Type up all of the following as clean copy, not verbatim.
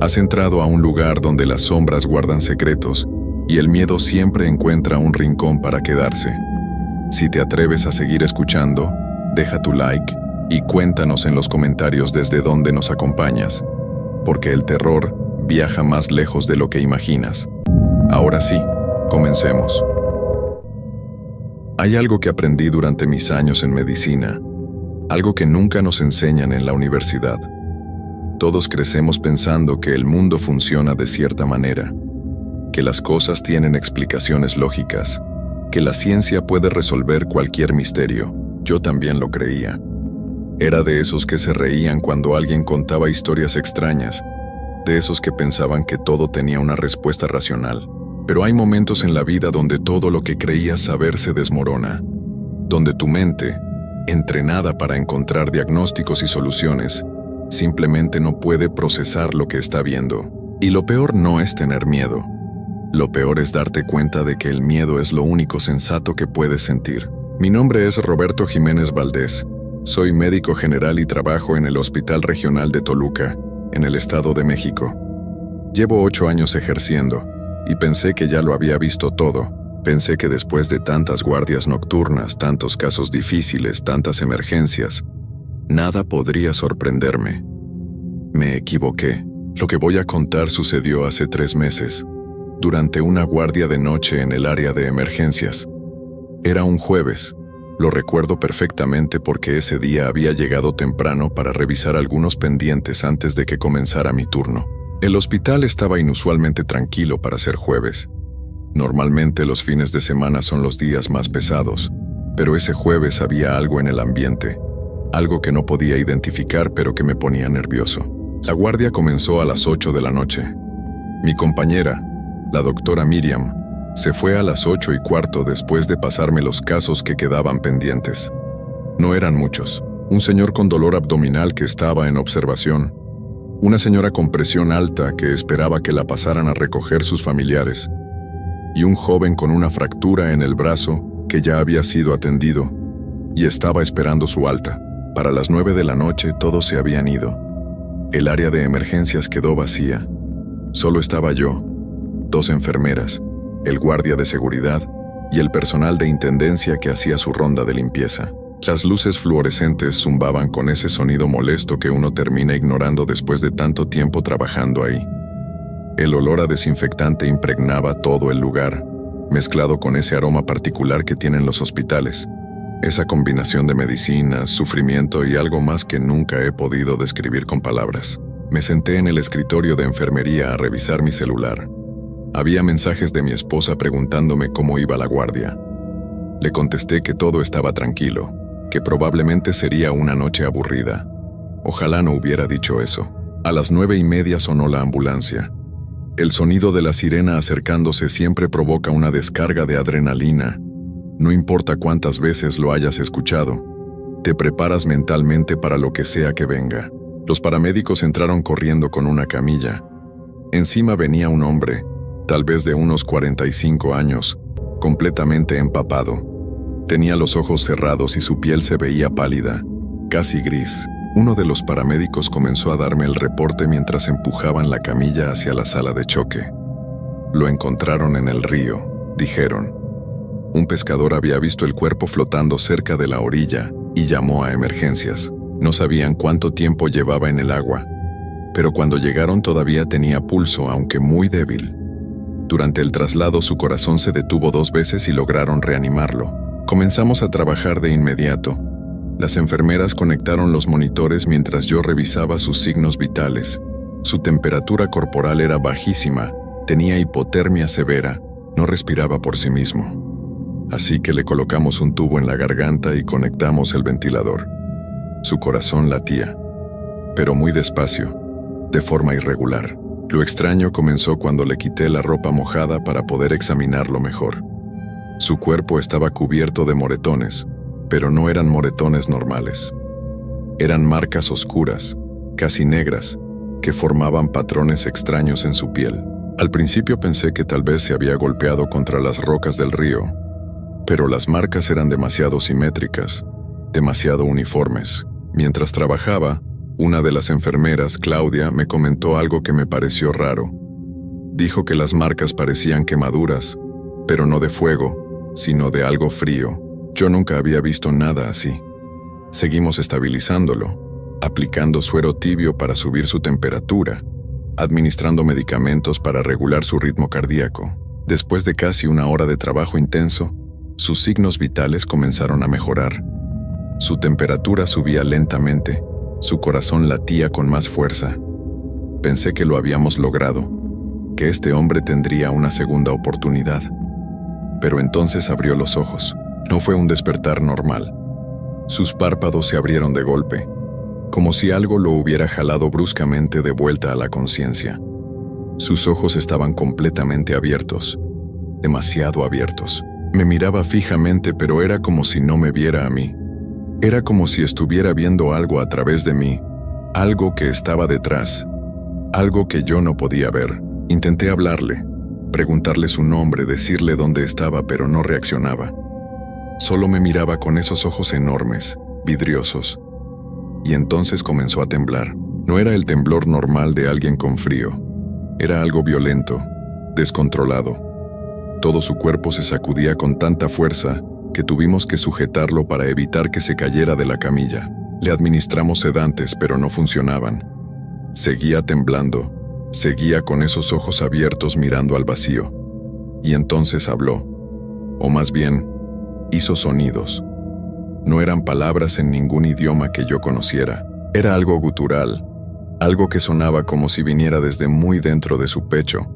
Has entrado a un lugar donde las sombras guardan secretos y el miedo siempre encuentra un rincón para quedarse. Si te atreves a seguir escuchando, deja tu like y cuéntanos en los comentarios desde dónde nos acompañas, porque el terror viaja más lejos de lo que imaginas. Ahora sí, comencemos. Hay algo que aprendí durante mis años en medicina, algo que nunca nos enseñan en la universidad. Todos crecemos pensando que el mundo funciona de cierta manera, que las cosas tienen explicaciones lógicas, que la ciencia puede resolver cualquier misterio. Yo también lo creía. Era de esos que se reían cuando alguien contaba historias extrañas, de esos que pensaban que todo tenía una respuesta racional. Pero hay momentos en la vida donde todo lo que creías saber se desmorona, donde tu mente, entrenada para encontrar diagnósticos y soluciones, simplemente no puede procesar lo que está viendo. Y lo peor no es tener miedo. Lo peor es darte cuenta de que el miedo es lo único sensato que puedes sentir. Mi nombre es Roberto Jiménez Valdés. Soy médico general y trabajo en el Hospital Regional de Toluca, en el Estado de México. Llevo 8 años ejerciendo, y pensé que ya lo había visto todo. Pensé que después de tantas guardias nocturnas, tantos casos difíciles, tantas emergencias, nada podría sorprenderme. Me equivoqué. Lo que voy a contar sucedió hace 3 meses, durante una guardia de noche en el área de emergencias. Era un jueves. Lo recuerdo perfectamente porque ese día había llegado temprano para revisar algunos pendientes antes de que comenzara mi turno. El hospital estaba inusualmente tranquilo para ser jueves. Normalmente los fines de semana son los días más pesados, pero ese jueves había algo en el ambiente, algo que no podía identificar pero que me ponía nervioso. La guardia comenzó a las 8 de la noche. Mi compañera, la doctora Miriam, se fue a las 8:15 después de pasarme los casos que quedaban pendientes. No eran muchos. Un señor con dolor abdominal que estaba en observación. Una señora con presión alta que esperaba que la pasaran a recoger sus familiares. Y un joven con una fractura en el brazo que ya había sido atendido y estaba esperando su alta. Para las 9 de la noche todos se habían ido. El área de emergencias quedó vacía. Solo estaba yo, 2 enfermeras, el guardia de seguridad y el personal de intendencia que hacía su ronda de limpieza. Las luces fluorescentes zumbaban con ese sonido molesto que uno termina ignorando después de tanto tiempo trabajando ahí. El olor a desinfectante impregnaba todo el lugar, mezclado con ese aroma particular que tienen los hospitales. Esa combinación de medicinas, sufrimiento y algo más que nunca he podido describir con palabras. Me senté en el escritorio de enfermería a revisar mi celular. Había mensajes de mi esposa preguntándome cómo iba la guardia. Le contesté que todo estaba tranquilo, que probablemente sería una noche aburrida. Ojalá no hubiera dicho eso. A las 9:30 sonó la ambulancia. El sonido de la sirena acercándose siempre provoca una descarga de adrenalina. No importa cuántas veces lo hayas escuchado, te preparas mentalmente para lo que sea que venga. Los paramédicos entraron corriendo con una camilla. Encima venía un hombre, tal vez de unos 45 años, completamente empapado. Tenía los ojos cerrados y su piel se veía pálida, casi gris. Uno de los paramédicos comenzó a darme el reporte mientras empujaban la camilla hacia la sala de choque. Lo encontraron en el río, dijeron. Un pescador había visto el cuerpo flotando cerca de la orilla y llamó a emergencias. No sabían cuánto tiempo llevaba en el agua, pero cuando llegaron todavía tenía pulso, aunque muy débil. Durante el traslado su corazón se detuvo 2 veces y lograron reanimarlo. Comenzamos a trabajar de inmediato. Las enfermeras conectaron los monitores mientras yo revisaba sus signos vitales. Su temperatura corporal era bajísima, tenía hipotermia severa, no respiraba por sí mismo. Así que le colocamos un tubo en la garganta y conectamos el ventilador. Su corazón latía, pero muy despacio, de forma irregular. Lo extraño comenzó cuando le quité la ropa mojada para poder examinarlo mejor. Su cuerpo estaba cubierto de moretones, pero no eran moretones normales. Eran marcas oscuras, casi negras, que formaban patrones extraños en su piel. Al principio pensé que tal vez se había golpeado contra las rocas del río, pero las marcas eran demasiado simétricas, demasiado uniformes. Mientras trabajaba, Una de las enfermeras, Claudia, me comentó algo que me pareció raro. Dijo que las marcas parecían quemaduras, pero no de fuego, sino de algo frío. Yo nunca había visto nada así. Seguimos estabilizándolo, aplicando suero tibio para subir su temperatura, administrando medicamentos para regular su ritmo cardíaco. Después de casi una hora de trabajo intenso, sus signos vitales comenzaron a mejorar. Su temperatura subía lentamente, su corazón latía con más fuerza. Pensé que lo habíamos logrado, que este hombre tendría una segunda oportunidad. Pero entonces abrió los ojos. No fue un despertar normal. Sus párpados se abrieron de golpe, como si algo lo hubiera jalado bruscamente de vuelta a la conciencia. Sus ojos estaban completamente abiertos, demasiado abiertos. Me miraba fijamente, pero era como si no me viera a mí. Era como si estuviera viendo algo a través de mí, algo que estaba detrás, algo que yo no podía ver. Intenté hablarle, preguntarle su nombre, decirle dónde estaba, pero no reaccionaba. Solo me miraba con esos ojos enormes, vidriosos. Y entonces comenzó a temblar. No era el temblor normal de alguien con frío. Era algo violento, descontrolado. Todo su cuerpo se sacudía con tanta fuerza que tuvimos que sujetarlo para evitar que se cayera de la camilla. Le administramos sedantes, pero no funcionaban. Seguía temblando, seguía con esos ojos abiertos mirando al vacío. Y entonces habló, o más bien, hizo sonidos. No eran palabras en ningún idioma que yo conociera. Era algo gutural, algo que sonaba como si viniera desde muy dentro de su pecho,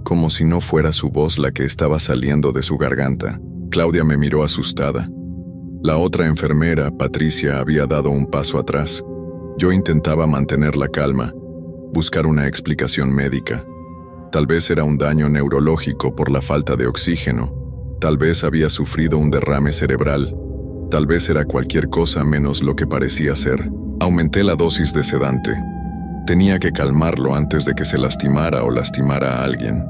como si no fuera su voz la que estaba saliendo de su garganta. Claudia me miró asustada. La otra enfermera, Patricia, había dado un paso atrás. Yo intentaba mantener la calma, buscar una explicación médica. Tal vez era un daño neurológico por la falta de oxígeno. Tal vez había sufrido un derrame cerebral. Tal vez era cualquier cosa menos lo que parecía ser. Aumenté la dosis de sedante. Tenía que calmarlo antes de que se lastimara o lastimara a alguien.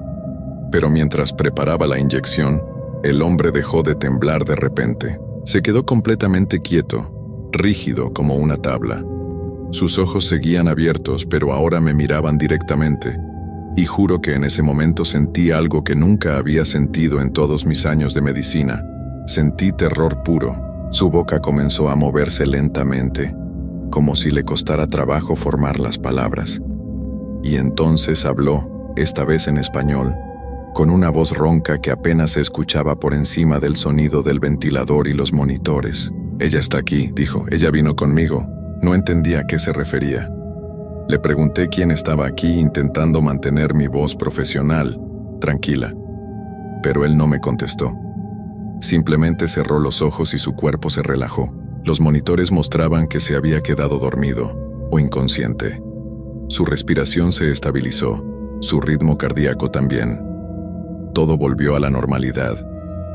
Pero mientras preparaba la inyección, el hombre dejó de temblar de repente. Se quedó completamente quieto, rígido como una tabla. Sus ojos seguían abiertos, pero ahora me miraban directamente. Y juro que en ese momento sentí algo que nunca había sentido en todos mis años de medicina. Sentí terror puro. Su boca comenzó a moverse lentamente, como si le costara trabajo formar las palabras. Y entonces habló, esta vez en español, con una voz ronca que apenas se escuchaba por encima del sonido del ventilador y los monitores. «Ella está aquí», dijo. «Ella vino conmigo». No entendía a qué se refería. Le pregunté quién estaba aquí, intentando mantener mi voz profesional, tranquila. Pero él no me contestó. Simplemente cerró los ojos y su cuerpo se relajó. Los monitores mostraban que se había quedado dormido o inconsciente. Su respiración se estabilizó, su ritmo cardíaco también. Todo volvió a la normalidad,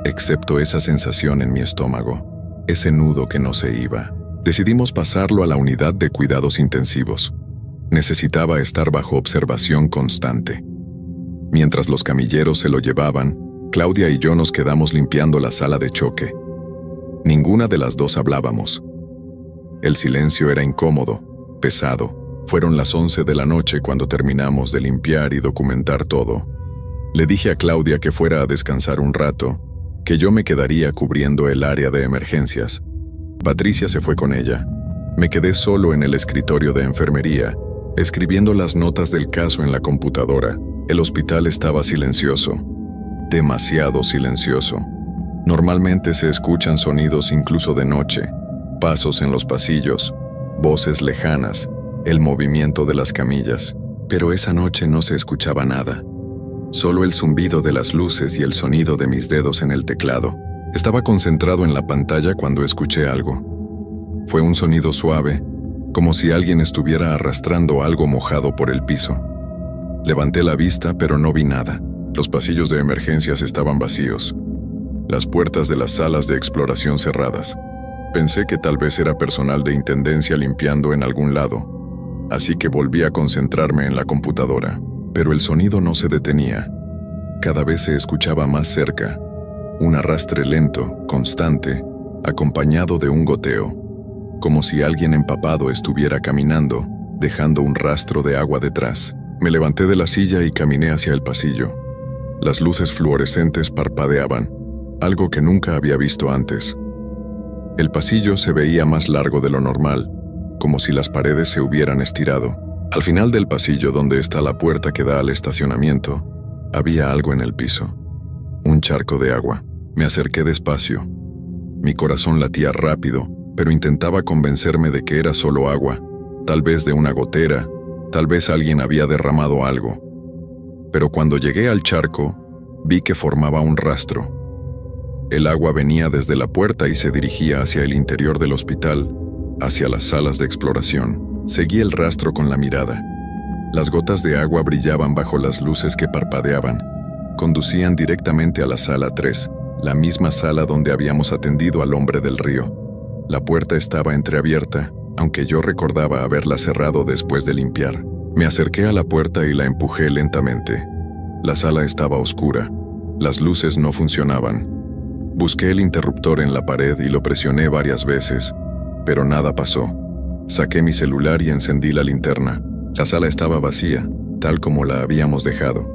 excepto esa sensación en mi estómago, ese nudo que no se iba. Decidimos pasarlo a la unidad de cuidados intensivos. Necesitaba estar bajo observación constante. Mientras los camilleros se lo llevaban, Claudia y yo nos quedamos limpiando la sala de choque. Ninguna de las dos hablábamos. El silencio era incómodo, pesado. Fueron las 11 de la noche cuando terminamos de limpiar y documentar todo. Le dije a Claudia que fuera a descansar un rato, que yo me quedaría cubriendo el área de emergencias. Patricia se fue con ella. Me quedé solo en el escritorio de enfermería, escribiendo las notas del caso en la computadora. El hospital estaba silencioso, demasiado silencioso. Normalmente se escuchan sonidos incluso de noche, pasos en los pasillos, voces lejanas, el movimiento de las camillas. Pero esa noche no se escuchaba nada. Solo el zumbido de las luces y el sonido de mis dedos en el teclado. Estaba concentrado en la pantalla cuando escuché algo. Fue un sonido suave, como si alguien estuviera arrastrando algo mojado por el piso. Levanté la vista, pero no vi nada. Los pasillos de emergencias estaban vacíos. Las puertas de las salas de exploración cerradas. Pensé que tal vez era personal de intendencia limpiando en algún lado. Así que volví a concentrarme en la computadora. Pero el sonido no se detenía. Cada vez se escuchaba más cerca. Un arrastre lento, constante, acompañado de un goteo. Como si alguien empapado estuviera caminando, dejando un rastro de agua detrás. Me levanté de la silla y caminé hacia el pasillo. Las luces fluorescentes parpadeaban, algo que nunca había visto antes. El pasillo se veía más largo de lo normal, como si las paredes se hubieran estirado. Al final del pasillo, donde está la puerta que da al estacionamiento, había algo en el piso. Un charco de agua. Me acerqué despacio. Mi corazón latía rápido, pero intentaba convencerme de que era solo agua, tal vez de una gotera, tal vez alguien había derramado algo. Pero cuando llegué al charco, vi que formaba un rastro. El agua venía desde la puerta y se dirigía hacia el interior del hospital, hacia las salas de exploración. Seguí el rastro con la mirada. Las gotas de agua brillaban bajo las luces que parpadeaban. Conducían directamente a la sala 3, la misma sala donde habíamos atendido al hombre del río. La puerta estaba entreabierta, aunque yo recordaba haberla cerrado después de limpiar. Me acerqué a la puerta y la empujé lentamente. La sala estaba oscura. Las luces no funcionaban. Busqué el interruptor en la pared y lo presioné varias veces, pero nada pasó. Saqué mi celular y encendí la linterna. La sala estaba vacía, tal como la habíamos dejado.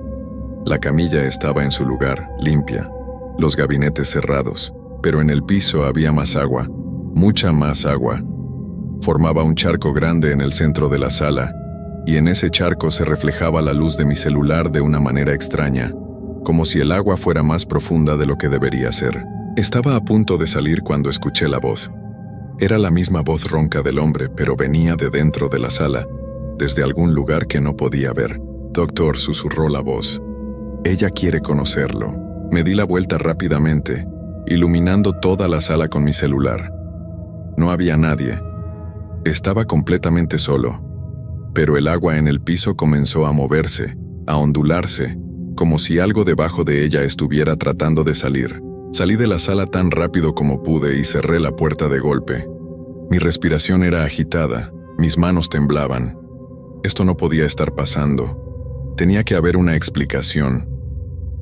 La camilla estaba en su lugar, limpia. Los gabinetes cerrados, pero en el piso había más agua, mucha más agua. Formaba un charco grande en el centro de la sala, y en ese charco se reflejaba la luz de mi celular de una manera extraña, como si el agua fuera más profunda de lo que debería ser. Estaba a punto de salir cuando escuché la voz. Era la misma voz ronca del hombre, pero venía de dentro de la sala, desde algún lugar que no podía ver. «Doctor», susurró la voz. «Ella quiere conocerlo». Me di la vuelta rápidamente, iluminando toda la sala con mi celular. No había nadie. Estaba completamente solo. Pero el agua en el piso comenzó a moverse, a ondularse, como si algo debajo de ella estuviera tratando de salir. Salí de la sala tan rápido como pude y cerré la puerta de golpe. Mi respiración era agitada, mis manos temblaban. Esto no podía estar pasando. Tenía que haber una explicación.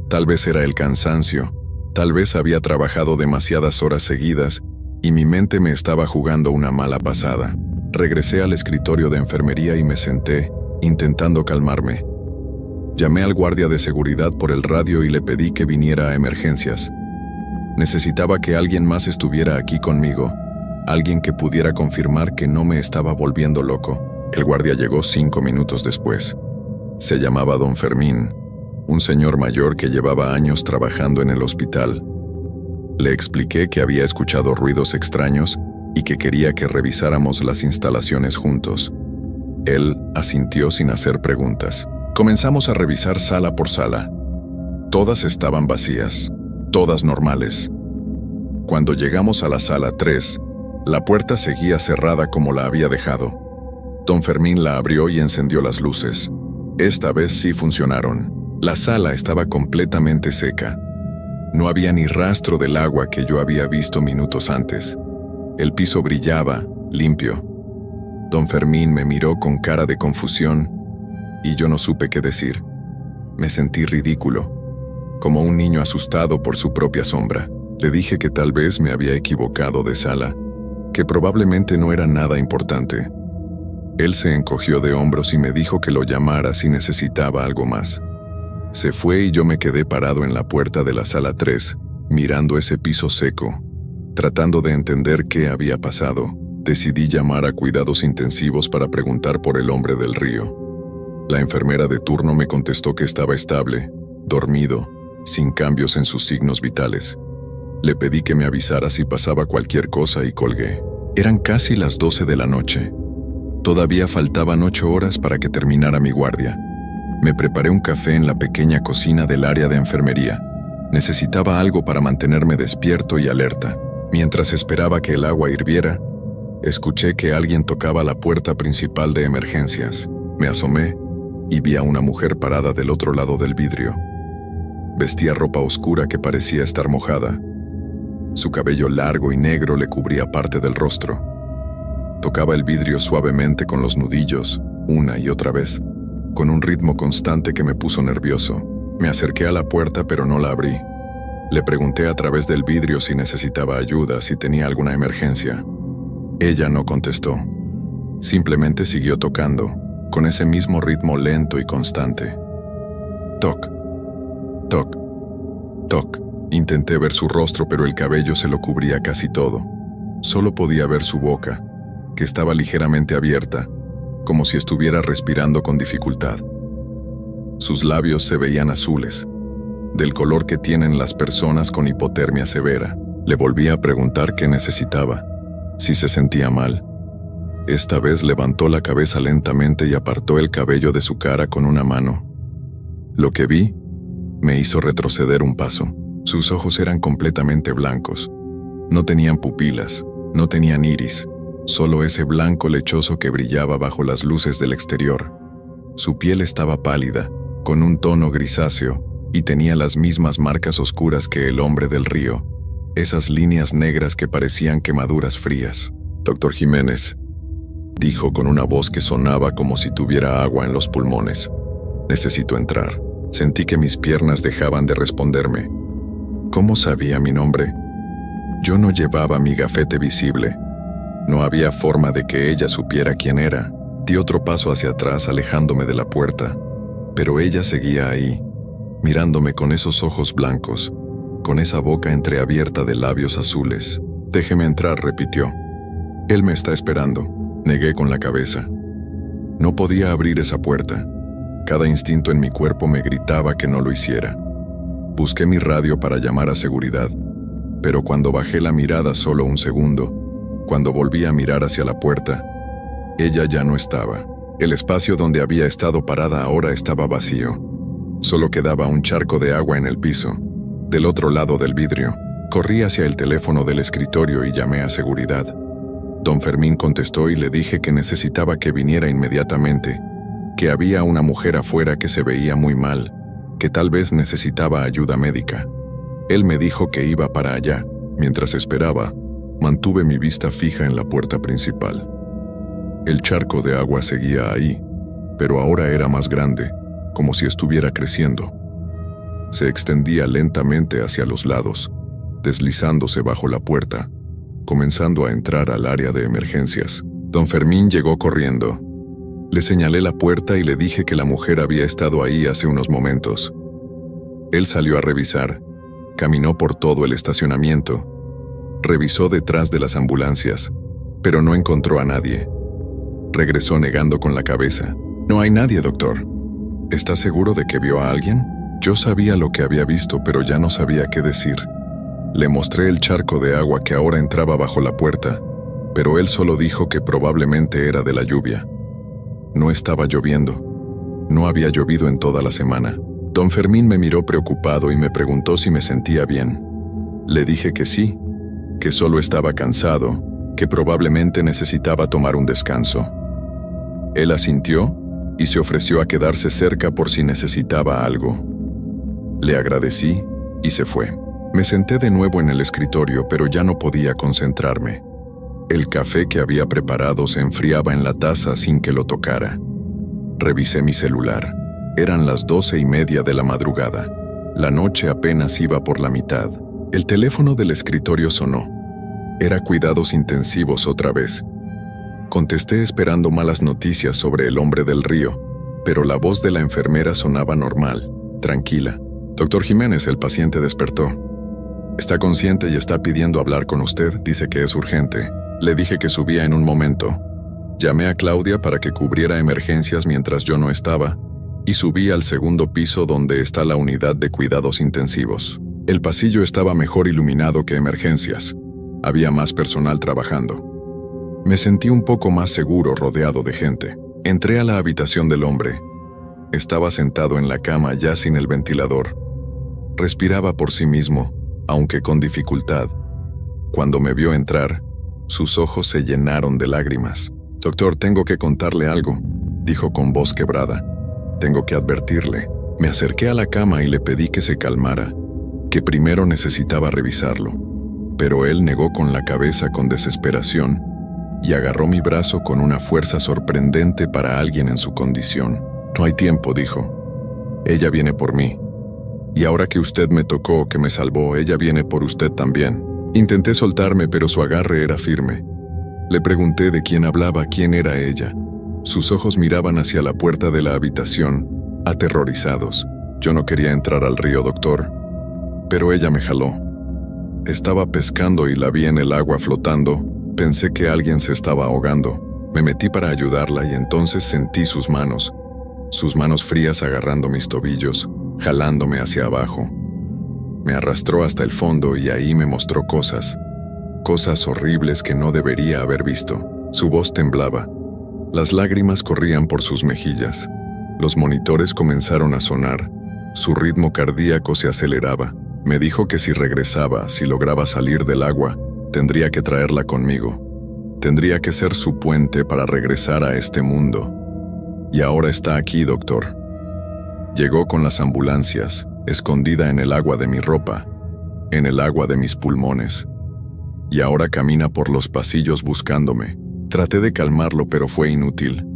Tal vez era el cansancio, tal vez había trabajado demasiadas horas seguidas y mi mente me estaba jugando una mala pasada. Regresé al escritorio de enfermería y me senté, intentando calmarme. Llamé al guardia de seguridad por el radio y le pedí que viniera a emergencias. Necesitaba que alguien más estuviera aquí conmigo, alguien que pudiera confirmar que no me estaba volviendo loco. El guardia llegó 5 minutos después. Se llamaba Don Fermín, un señor mayor que llevaba años trabajando en el hospital. Le expliqué que había escuchado ruidos extraños y que quería que revisáramos las instalaciones juntos. Él asintió sin hacer preguntas. Comenzamos a revisar sala por sala. Todas estaban vacías, todas normales. Cuando llegamos a la sala 3, la puerta seguía cerrada como la había dejado. Don Fermín la abrió y encendió las luces. Esta vez sí funcionaron. La sala estaba completamente seca. No había ni rastro del agua que yo había visto minutos antes. El piso brillaba, limpio. Don Fermín me miró con cara de confusión y yo no supe qué decir. Me sentí ridículo, como un niño asustado por su propia sombra. Le dije que tal vez me había equivocado de sala, que probablemente no era nada importante. Él se encogió de hombros y me dijo que lo llamara si necesitaba algo más. Se fue y yo me quedé parado en la puerta de la sala 3, mirando ese piso seco. Tratando de entender qué había pasado, decidí llamar a cuidados intensivos para preguntar por el hombre del río. La enfermera de turno me contestó que estaba estable, dormido, sin cambios en sus signos vitales. Le pedí que me avisara si pasaba cualquier cosa y colgué. Eran casi las 12 de la noche. Todavía faltaban 8 horas para que terminara mi guardia. Me preparé un café en la pequeña cocina del área de enfermería. Necesitaba algo para mantenerme despierto y alerta. Mientras esperaba que el agua hirviera, escuché que alguien tocaba la puerta principal de emergencias. Me asomé y vi a una mujer parada del otro lado del vidrio. Vestía ropa oscura que parecía estar mojada. Su cabello largo y negro le cubría parte del rostro. Tocaba el vidrio suavemente con los nudillos, una y otra vez, con un ritmo constante que me puso nervioso. Me acerqué a la puerta pero no la abrí. Le pregunté a través del vidrio si necesitaba ayuda, si tenía alguna emergencia. Ella no contestó. Simplemente siguió tocando, con ese mismo ritmo lento y constante. Toc, toc, toc. Intenté ver su rostro, pero el cabello se lo cubría casi todo. Solo podía ver su boca, que estaba ligeramente abierta, como si estuviera respirando con dificultad. Sus labios se veían azules, del color que tienen las personas con hipotermia severa. Le volví a preguntar qué necesitaba, si se sentía mal. Esta vez levantó la cabeza lentamente y apartó el cabello de su cara con una mano. Lo que vi me hizo retroceder un paso. Sus ojos eran completamente blancos. No tenían pupilas, no tenían iris, solo ese blanco lechoso que brillaba bajo las luces del exterior. Su piel estaba pálida, con un tono grisáceo, y tenía las mismas marcas oscuras que el hombre del río, esas líneas negras que parecían quemaduras frías. «Doctor Jiménez», dijo con una voz que sonaba como si tuviera agua en los pulmones. «Necesito entrar». Sentí que mis piernas dejaban de responderme. ¿Cómo sabía mi nombre? Yo no llevaba mi gafete visible. No había forma de que ella supiera quién era. Di otro paso hacia atrás, alejándome de la puerta. Pero ella seguía ahí, mirándome con esos ojos blancos, con esa boca entreabierta de labios azules. «Déjeme entrar», repitió. «Él me está esperando», negué con la cabeza. No podía abrir esa puerta. Cada instinto en mi cuerpo me gritaba que no lo hiciera. Busqué mi radio para llamar a seguridad, pero cuando bajé la mirada solo un segundo, cuando volví a mirar hacia la puerta, ella ya no estaba. El espacio donde había estado parada ahora estaba vacío. Solo quedaba un charco de agua en el piso, del otro lado del vidrio. Corrí hacia el teléfono del escritorio y llamé a seguridad. Don Fermín contestó y le dije que necesitaba que viniera inmediatamente, que había una mujer afuera que se veía muy mal, que tal vez necesitaba ayuda médica. Él me dijo que iba para allá. Mientras esperaba, mantuve mi vista fija en la puerta principal. El charco de agua seguía ahí, pero ahora era más grande, como si estuviera creciendo. Se extendía lentamente hacia los lados, deslizándose bajo la puerta, comenzando a entrar al área de emergencias. Don Fermín llegó corriendo. Le señalé la puerta y le dije que la mujer había estado ahí hace unos momentos. Él salió a revisar, caminó por todo el estacionamiento, revisó detrás de las ambulancias, pero no encontró a nadie. Regresó negando con la cabeza. «No hay nadie, doctor». «¿Está seguro de que vio a alguien?» Yo sabía lo que había visto, pero ya no sabía qué decir. Le mostré el charco de agua que ahora entraba bajo la puerta, pero él solo dijo que probablemente era de la lluvia. No estaba lloviendo. No había llovido en toda la semana. Don Fermín me miró preocupado y me preguntó si me sentía bien. Le dije que sí, que solo estaba cansado, que probablemente necesitaba tomar un descanso. Él asintió y se ofreció a quedarse cerca por si necesitaba algo. Le agradecí y se fue. Me senté de nuevo en el escritorio, pero ya no podía concentrarme. El café que había preparado se enfriaba en la taza sin que lo tocara. Revisé mi celular. Eran las 12:30 de la madrugada. La noche apenas iba por la mitad. El teléfono del escritorio sonó. Era cuidados intensivos otra vez. Contesté esperando malas noticias sobre el hombre del río, pero la voz de la enfermera sonaba normal, tranquila. «Doctor Jiménez», el paciente despertó. «Está consciente y está pidiendo hablar con usted, dice que es urgente». Le dije que subía en un momento. Llamé a Claudia para que cubriera emergencias mientras yo no estaba, y subí al segundo piso donde está la unidad de cuidados intensivos. El pasillo estaba mejor iluminado que emergencias. Había más personal trabajando. Me sentí un poco más seguro rodeado de gente. Entré a la habitación del hombre. Estaba sentado en la cama ya sin el ventilador. Respiraba por sí mismo, aunque con dificultad. Cuando me vio entrar, sus ojos se llenaron de lágrimas. «Doctor, tengo que contarle algo», dijo con voz quebrada. «Tengo que advertirle». Me acerqué a la cama y le pedí que se calmara, que primero necesitaba revisarlo. Pero él negó con la cabeza con desesperación y agarró mi brazo con una fuerza sorprendente para alguien en su condición. «No hay tiempo», dijo. «Ella viene por mí. Y ahora que usted me tocó, que me salvó, ella viene por usted también». Intenté soltarme, pero su agarre era firme. Le pregunté de quién hablaba, quién era ella. Sus ojos miraban hacia la puerta de la habitación, aterrorizados. Yo no quería entrar al río, doctor, pero ella me jaló. Estaba pescando y la vi en el agua flotando. Pensé que alguien se estaba ahogando. Me metí para ayudarla y entonces sentí sus manos frías agarrando mis tobillos, jalándome hacia abajo. Me arrastró hasta el fondo y ahí me mostró cosas horribles que no debería haber visto. Su voz temblaba. Las lágrimas corrían por sus mejillas. Los monitores comenzaron a sonar. Su ritmo cardíaco se aceleraba. Me dijo que si regresaba, si lograba salir del agua, tendría que traerla conmigo. Tendría que ser su puente para regresar a este mundo. Y ahora está aquí, doctor. Llegó con las ambulancias, escondida en el agua de mi ropa, en el agua de mis pulmones. Y ahora camina por los pasillos buscándome. Traté de calmarlo, pero fue inútil.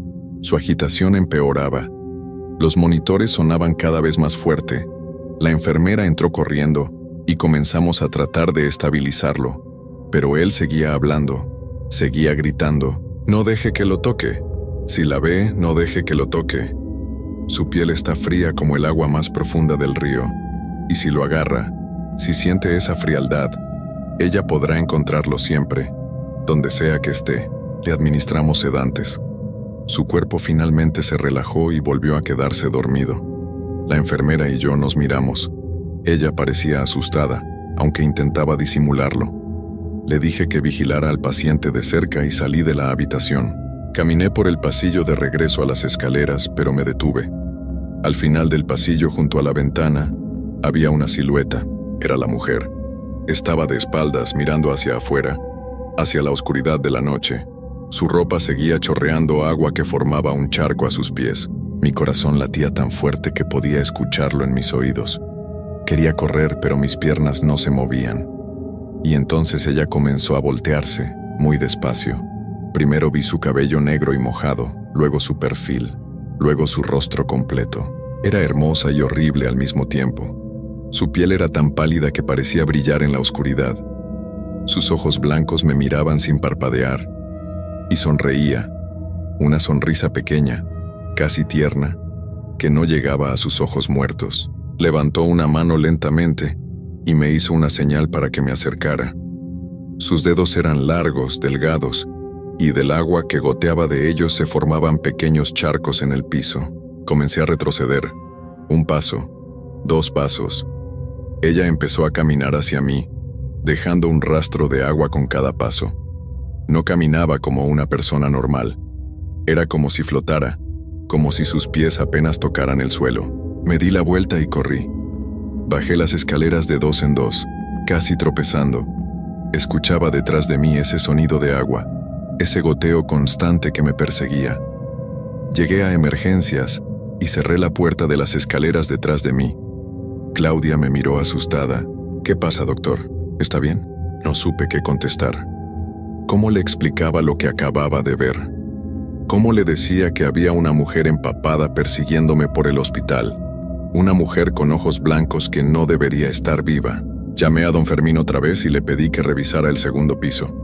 Su agitación empeoraba. Los monitores sonaban cada vez más fuerte. La enfermera entró corriendo y comenzamos a tratar de estabilizarlo. Pero él seguía hablando, seguía gritando: «No deje que lo toque. Si la ve, no deje que lo toque. Su piel está fría como el agua más profunda del río. Y si lo agarra, si siente esa frialdad, ella podrá encontrarlo siempre, donde sea que esté». Le administramos sedantes. Su cuerpo finalmente se relajó y volvió a quedarse dormido. La enfermera y yo nos miramos. Ella parecía asustada, aunque intentaba disimularlo. Le dije que vigilara al paciente de cerca y salí de la habitación. Caminé por el pasillo de regreso a las escaleras, pero me detuve. Al final del pasillo, junto a la ventana, había una silueta. Era la mujer. Estaba de espaldas, mirando hacia afuera, hacia la oscuridad de la noche. Su ropa seguía chorreando agua que formaba un charco a sus pies. Mi corazón latía tan fuerte que podía escucharlo en mis oídos. Quería correr, pero mis piernas no se movían. Y entonces ella comenzó a voltearse, muy despacio. Primero vi su cabello negro y mojado, luego su perfil, luego su rostro completo. Era hermosa y horrible al mismo tiempo. Su piel era tan pálida que parecía brillar en la oscuridad. Sus ojos blancos me miraban sin parpadear. Y sonreía, una sonrisa pequeña, casi tierna, que no llegaba a sus ojos muertos. Levantó una mano lentamente y me hizo una señal para que me acercara. Sus dedos eran largos, delgados, y del agua que goteaba de ellos se formaban pequeños charcos en el piso. Comencé a retroceder. 1 paso, 2 pasos. Ella empezó a caminar hacia mí, dejando un rastro de agua con cada paso. No caminaba como una persona normal. Era como si flotara, como si sus pies apenas tocaran el suelo. Me di la vuelta y corrí. Bajé las escaleras de 2 en 2, casi tropezando. Escuchaba detrás de mí ese sonido de agua, ese goteo constante que me perseguía. Llegué a emergencias y cerré la puerta de las escaleras detrás de mí. Claudia me miró asustada. «¿Qué pasa, doctor? ¿Está bien?» No supe qué contestar. ¿Cómo le explicaba lo que acababa de ver? ¿Cómo le decía que había una mujer empapada persiguiéndome por el hospital? Una mujer con ojos blancos que no debería estar viva. Llamé a don Fermín otra vez y le pedí que revisara el 2º piso.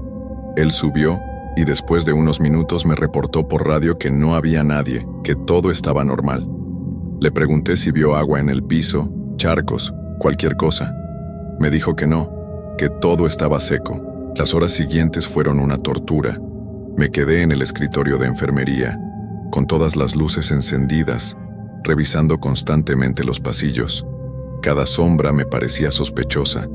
Él subió y después de unos minutos me reportó por radio que no había nadie, que todo estaba normal. Le pregunté si vio agua en el piso, charcos, cualquier cosa. Me dijo que no, que todo estaba seco. Las horas siguientes fueron una tortura. Me quedé en el escritorio de enfermería, con todas las luces encendidas, revisando constantemente los pasillos. Cada sombra me parecía sospechosa,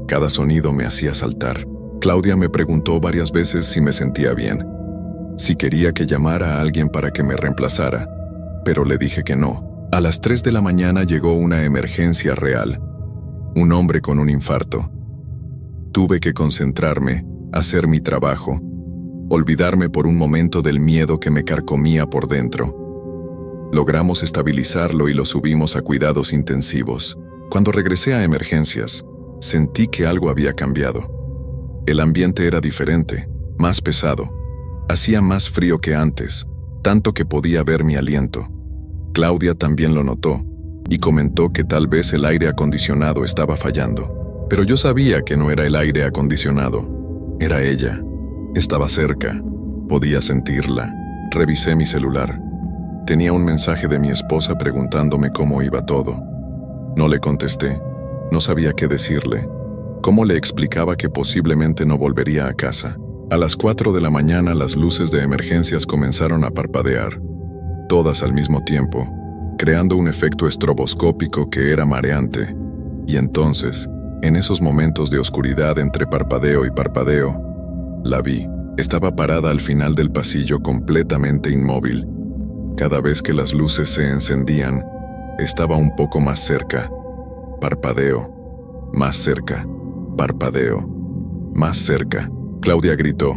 cada sonido me hacía saltar. Claudia me preguntó varias veces si me sentía bien, si quería que llamara a alguien para que me reemplazara, pero le dije que no. A las 3 de la mañana llegó una emergencia real. Un hombre con un infarto. Tuve que concentrarme, hacer mi trabajo, olvidarme por un momento del miedo que me carcomía por dentro. Logramos estabilizarlo y lo subimos a cuidados intensivos. Cuando regresé a emergencias, sentí que algo había cambiado. El ambiente era diferente, más pesado. Hacía más frío que antes, tanto que podía ver mi aliento. Claudia también lo notó y comentó que tal vez el aire acondicionado estaba fallando. Pero yo sabía que no era el aire acondicionado, era ella. Estaba cerca. Podía sentirla. Revisé mi celular. Tenía un mensaje de mi esposa preguntándome cómo iba todo. No le contesté. No sabía qué decirle. ¿Cómo le explicaba que posiblemente no volvería a casa? A las 4 de la mañana las luces de emergencias comenzaron a parpadear, todas al mismo tiempo, creando un efecto estroboscópico que era mareante. Y entonces, en esos momentos de oscuridad entre parpadeo y parpadeo, la vi. Estaba parada al final del pasillo completamente inmóvil. Cada vez que las luces se encendían, estaba un poco más cerca. Parpadeo. Más cerca. Parpadeo. Más cerca. Claudia gritó.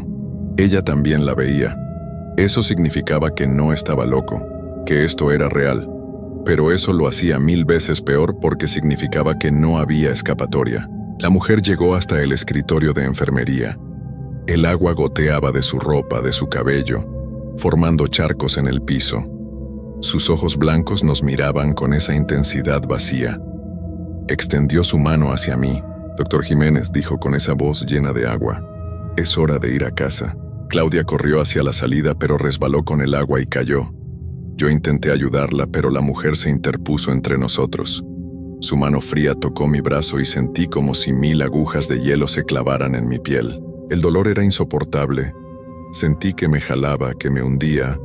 Ella también la veía. Eso significaba que no estaba loco, que esto era real. Pero eso lo hacía 1000 veces peor porque significaba que no había escapatoria. La mujer llegó hasta el escritorio de enfermería. El agua goteaba de su ropa, de su cabello, formando charcos en el piso. Sus ojos blancos nos miraban con esa intensidad vacía. Extendió su mano hacia mí. Doctor Jiménez, dijo con esa voz llena de agua. Es hora de ir a casa. Claudia corrió hacia la salida pero resbaló con el agua y cayó. Yo intenté ayudarla pero la mujer se interpuso entre nosotros. Su mano fría tocó mi brazo y sentí como si 1000 agujas de hielo se clavaran en mi piel. El dolor era insoportable. Sentí que me jalaba, que me hundía,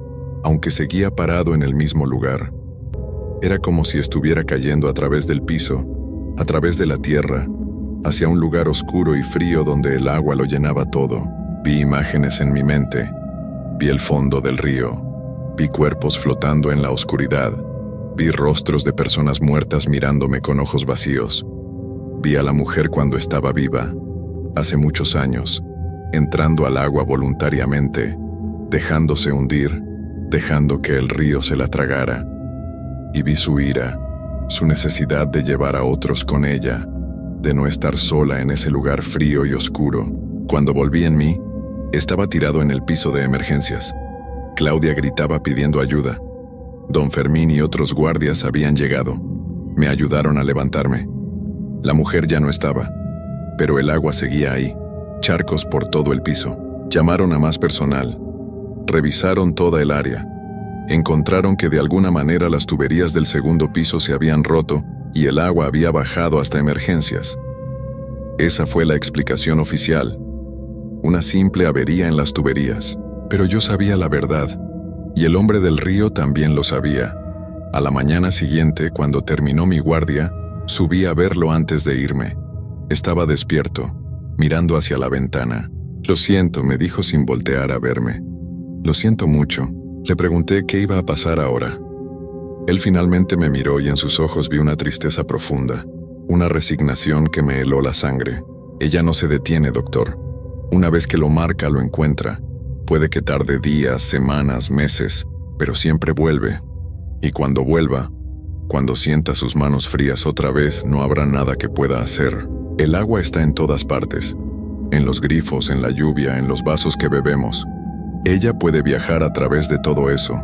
aunque seguía parado en el mismo lugar. Era como si estuviera cayendo a través del piso, a través de la tierra, hacia un lugar oscuro y frío donde el agua lo llenaba todo. Vi imágenes en mi mente. Vi el fondo del río. Vi cuerpos flotando en la oscuridad. Vi rostros de personas muertas mirándome con ojos vacíos. Vi a la mujer cuando estaba viva, hace muchos años, entrando al agua voluntariamente, dejándose hundir, dejando que el río se la tragara. Y vi su ira, su necesidad de llevar a otros con ella, de no estar sola en ese lugar frío y oscuro. Cuando volví en mí, estaba tirado en el piso de emergencias. Claudia gritaba pidiendo ayuda. Don Fermín y otros guardias habían llegado. Me ayudaron a levantarme. La mujer ya no estaba, pero el agua seguía ahí, charcos por todo el piso. Llamaron a más personal. Revisaron toda el área. Encontraron que de alguna manera las tuberías del segundo piso se habían roto y el agua había bajado hasta emergencias. Esa fue la explicación oficial. Una simple avería en las tuberías. Pero yo sabía la verdad, y el hombre del río también lo sabía. A la mañana siguiente, cuando terminó mi guardia, subí a verlo antes de irme. Estaba despierto, mirando hacia la ventana. Lo siento, me dijo sin voltear a verme. Lo siento mucho. Le pregunté qué iba a pasar ahora. Él finalmente me miró y en sus ojos vi una tristeza profunda, una resignación que me heló la sangre. Ella no se detiene, doctor. Una vez que lo marca, lo encuentra. Puede que tarde días, semanas, meses, pero siempre vuelve. Y cuando vuelva, cuando sienta sus manos frías otra vez, no habrá nada que pueda hacer. El agua está en todas partes. En los grifos, en la lluvia, en los vasos que bebemos. Ella puede viajar a través de todo eso.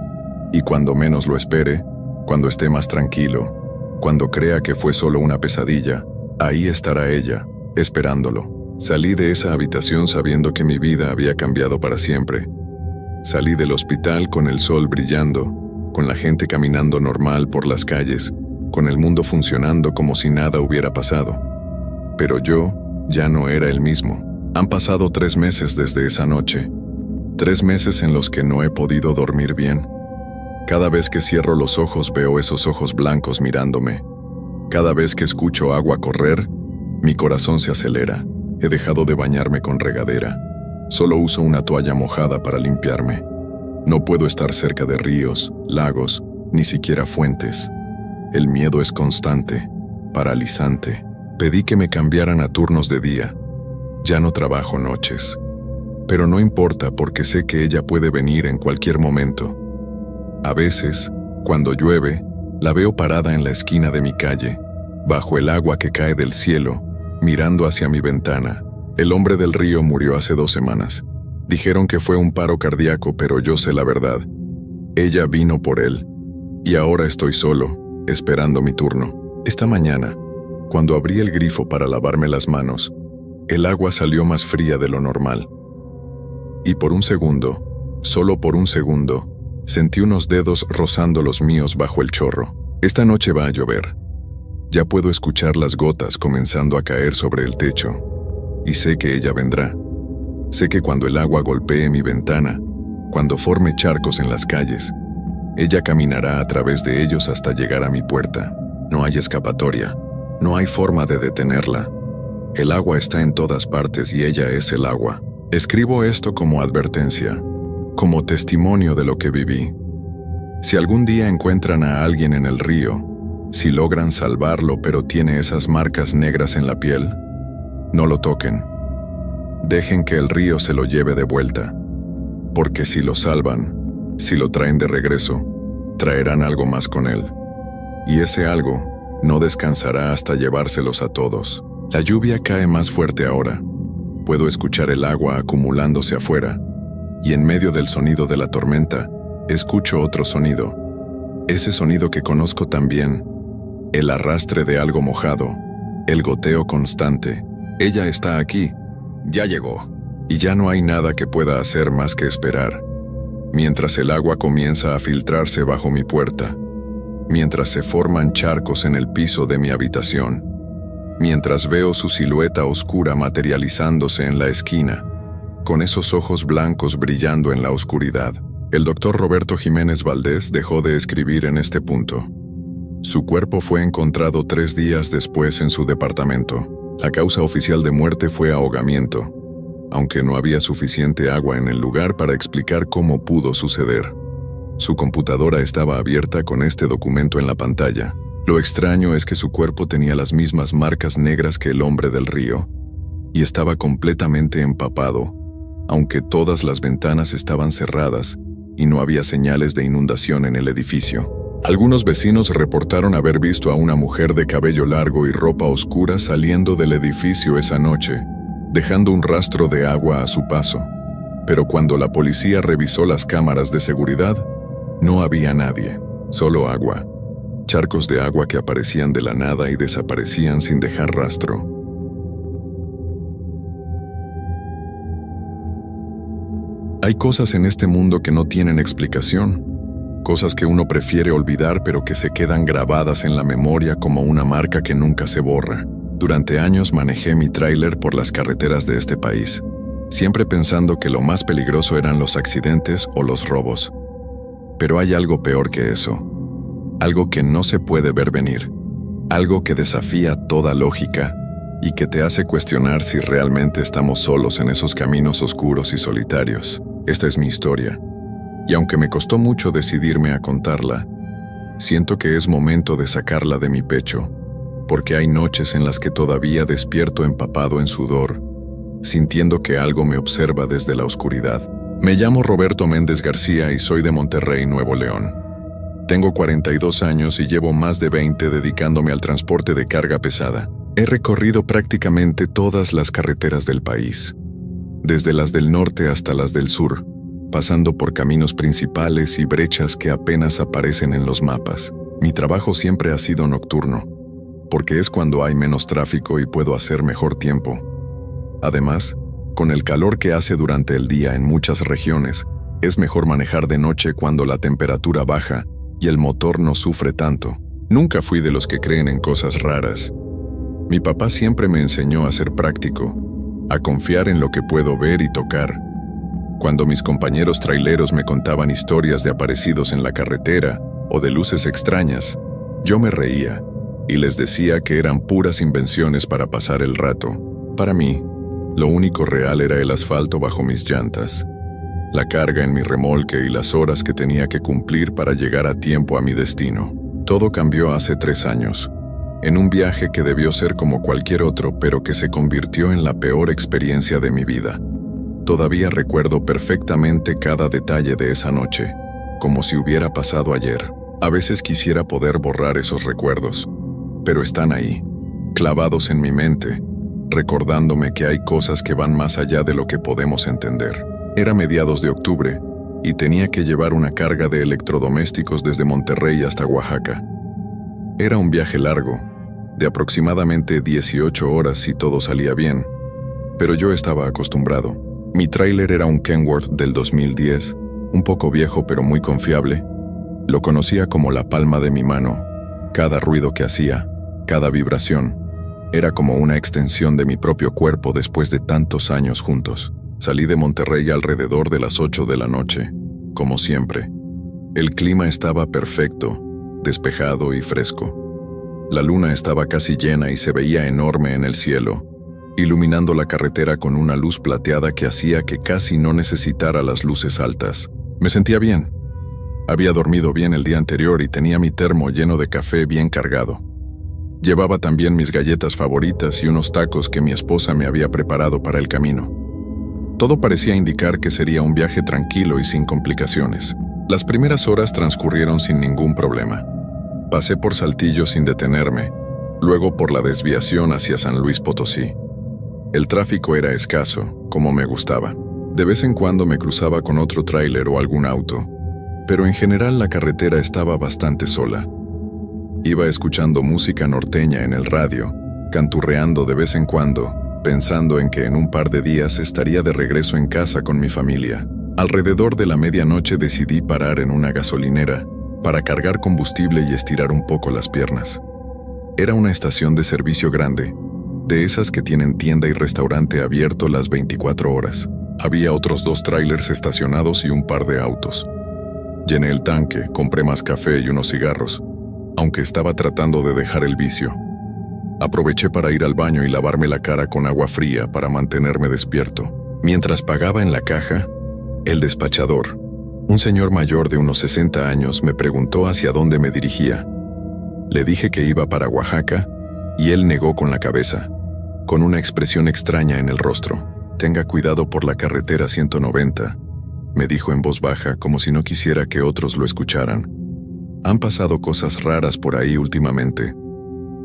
Y cuando menos lo espere, cuando esté más tranquilo, cuando crea que fue solo una pesadilla, ahí estará ella, esperándolo. Salí de esa habitación sabiendo que mi vida había cambiado para siempre. Salí del hospital con el sol brillando, con la gente caminando normal por las calles, con el mundo funcionando como si nada hubiera pasado. Pero yo ya no era el mismo. Han pasado 3 meses desde esa noche. 3 meses en los que no he podido dormir bien. Cada vez que cierro los ojos veo esos ojos blancos mirándome. Cada vez que escucho agua correr, mi corazón se acelera. He dejado de bañarme con regadera. Solo uso una toalla mojada para limpiarme. No puedo estar cerca de ríos, lagos, ni siquiera fuentes. El miedo es constante, paralizante. Pedí que me cambiaran a turnos de día. Ya no trabajo noches. Pero no importa porque sé que ella puede venir en cualquier momento. A veces, cuando llueve, la veo parada en la esquina de mi calle, bajo el agua que cae del cielo, mirando hacia mi ventana. El hombre del río murió hace 2 semanas. Dijeron que fue un paro cardíaco, pero yo sé la verdad. Ella vino por él. Y ahora estoy solo, esperando mi turno. Esta mañana, cuando abrí el grifo para lavarme las manos, el agua salió más fría de lo normal. Y por un segundo, solo por un segundo, sentí unos dedos rozando los míos bajo el chorro. Esta noche va a llover. Ya puedo escuchar las gotas comenzando a caer sobre el techo. Y sé que ella vendrá. Sé que cuando el agua golpee mi ventana, cuando forme charcos en las calles, ella caminará a través de ellos hasta llegar a mi puerta. No hay escapatoria. No hay forma de detenerla. El agua está en todas partes y ella es el agua. Escribo esto como advertencia, como testimonio de lo que viví. Si algún día encuentran a alguien en el río, si logran salvarlo pero tiene esas marcas negras en la piel, no lo toquen. Dejen que el río se lo lleve de vuelta, porque si lo salvan, si lo traen de regreso, traerán algo más con él. Y ese algo no descansará hasta llevárselos a todos. La lluvia cae más fuerte ahora. Puedo escuchar el agua acumulándose afuera, y en medio del sonido de la tormenta, escucho otro sonido. Ese sonido que conozco también, el arrastre de algo mojado, el goteo constante. Ella está aquí, ya llegó, y ya no hay nada que pueda hacer más que esperar, mientras el agua comienza a filtrarse bajo mi puerta, mientras se forman charcos en el piso de mi habitación, mientras veo su silueta oscura materializándose en la esquina, con esos ojos blancos brillando en la oscuridad. El doctor Roberto Jiménez Valdés dejó de escribir en este punto. Su cuerpo fue encontrado 3 días después en su departamento. La causa oficial de muerte fue ahogamiento, aunque no había suficiente agua en el lugar para explicar cómo pudo suceder. Su computadora estaba abierta con este documento en la pantalla. Lo extraño es que su cuerpo tenía las mismas marcas negras que el hombre del río, y estaba completamente empapado, aunque todas las ventanas estaban cerradas y no había señales de inundación en el edificio. Algunos vecinos reportaron haber visto a una mujer de cabello largo y ropa oscura saliendo del edificio esa noche, dejando un rastro de agua a su paso. Pero cuando la policía revisó las cámaras de seguridad, no había nadie, solo agua. Charcos de agua que aparecían de la nada y desaparecían sin dejar rastro. Hay cosas en este mundo que no tienen explicación. Cosas que uno prefiere olvidar pero que se quedan grabadas en la memoria como una marca que nunca se borra. Durante años manejé mi tráiler por las carreteras de este país, siempre pensando que lo más peligroso eran los accidentes o los robos. Pero hay algo peor que eso. Algo que no se puede ver venir. Algo que desafía toda lógica y que te hace cuestionar si realmente estamos solos en esos caminos oscuros y solitarios. Esta es mi historia. Y aunque me costó mucho decidirme a contarla, siento que es momento de sacarla de mi pecho, porque hay noches en las que todavía despierto empapado en sudor, sintiendo que algo me observa desde la oscuridad. Me llamo Roberto Méndez García y soy de Monterrey, Nuevo León. Tengo 42 años y llevo más de 20 dedicándome al transporte de carga pesada. He recorrido prácticamente todas las carreteras del país, desde las del norte hasta las del sur, pasando por caminos principales y brechas que apenas aparecen en los mapas. Mi trabajo siempre ha sido nocturno, porque es cuando hay menos tráfico y puedo hacer mejor tiempo. Además, con el calor que hace durante el día en muchas regiones, es mejor manejar de noche cuando la temperatura baja y el motor no sufre tanto. Nunca fui de los que creen en cosas raras. Mi papá siempre me enseñó a ser práctico, a confiar en lo que puedo ver y tocar. Cuando mis compañeros traileros me contaban historias de aparecidos en la carretera o de luces extrañas, yo me reía y les decía que eran puras invenciones para pasar el rato. Para mí, lo único real era el asfalto bajo mis llantas, la carga en mi remolque y las horas que tenía que cumplir para llegar a tiempo a mi destino. Todo cambió hace 3 años, en un viaje que debió ser como cualquier otro, pero que se convirtió en la peor experiencia de mi vida. Todavía recuerdo perfectamente cada detalle de esa noche, como si hubiera pasado ayer. A veces quisiera poder borrar esos recuerdos, pero están ahí, clavados en mi mente, recordándome que hay cosas que van más allá de lo que podemos entender. Era mediados de octubre, y tenía que llevar una carga de electrodomésticos desde Monterrey hasta Oaxaca. Era un viaje largo, de aproximadamente 18 horas si todo salía bien, pero yo estaba acostumbrado. Mi tráiler era un Kenworth del 2010, un poco viejo pero muy confiable. Lo conocía como la palma de mi mano. Cada ruido que hacía, cada vibración, era como una extensión de mi propio cuerpo después de tantos años juntos. Salí de Monterrey alrededor de las 8 de la noche, como siempre. El clima estaba perfecto, despejado y fresco. La luna estaba casi llena y se veía enorme en el cielo, iluminando la carretera con una luz plateada que hacía que casi no necesitara las luces altas. Me sentía bien. Había dormido bien el día anterior y tenía mi termo lleno de café bien cargado. Llevaba también mis galletas favoritas y unos tacos que mi esposa me había preparado para el camino. Todo parecía indicar que sería un viaje tranquilo y sin complicaciones. Las primeras horas transcurrieron sin ningún problema. Pasé por Saltillo sin detenerme, luego por la desviación hacia San Luis Potosí. El tráfico era escaso, como me gustaba. De vez en cuando me cruzaba con otro tráiler o algún auto, pero en general la carretera estaba bastante sola. Iba escuchando música norteña en el radio, canturreando de vez en cuando, pensando en que en un par de días estaría de regreso en casa con mi familia. Alrededor de la medianoche decidí parar en una gasolinera para cargar combustible y estirar un poco las piernas. Era una estación de servicio grande, de esas que tienen tienda y restaurante abierto las 24 horas. Había otros 2 tráilers estacionados y un par de autos. Llené el tanque, compré más café y unos cigarros, aunque estaba tratando de dejar el vicio. Aproveché para ir al baño y lavarme la cara con agua fría para mantenerme despierto. Mientras pagaba en la caja, el despachador, un señor mayor de unos 60 años, me preguntó hacia dónde me dirigía. Le dije que iba para Oaxaca y él negó con la cabeza, con una expresión extraña en el rostro. «Tenga cuidado por la carretera 190», me dijo en voz baja como si no quisiera que otros lo escucharan. Han pasado cosas raras por ahí últimamente.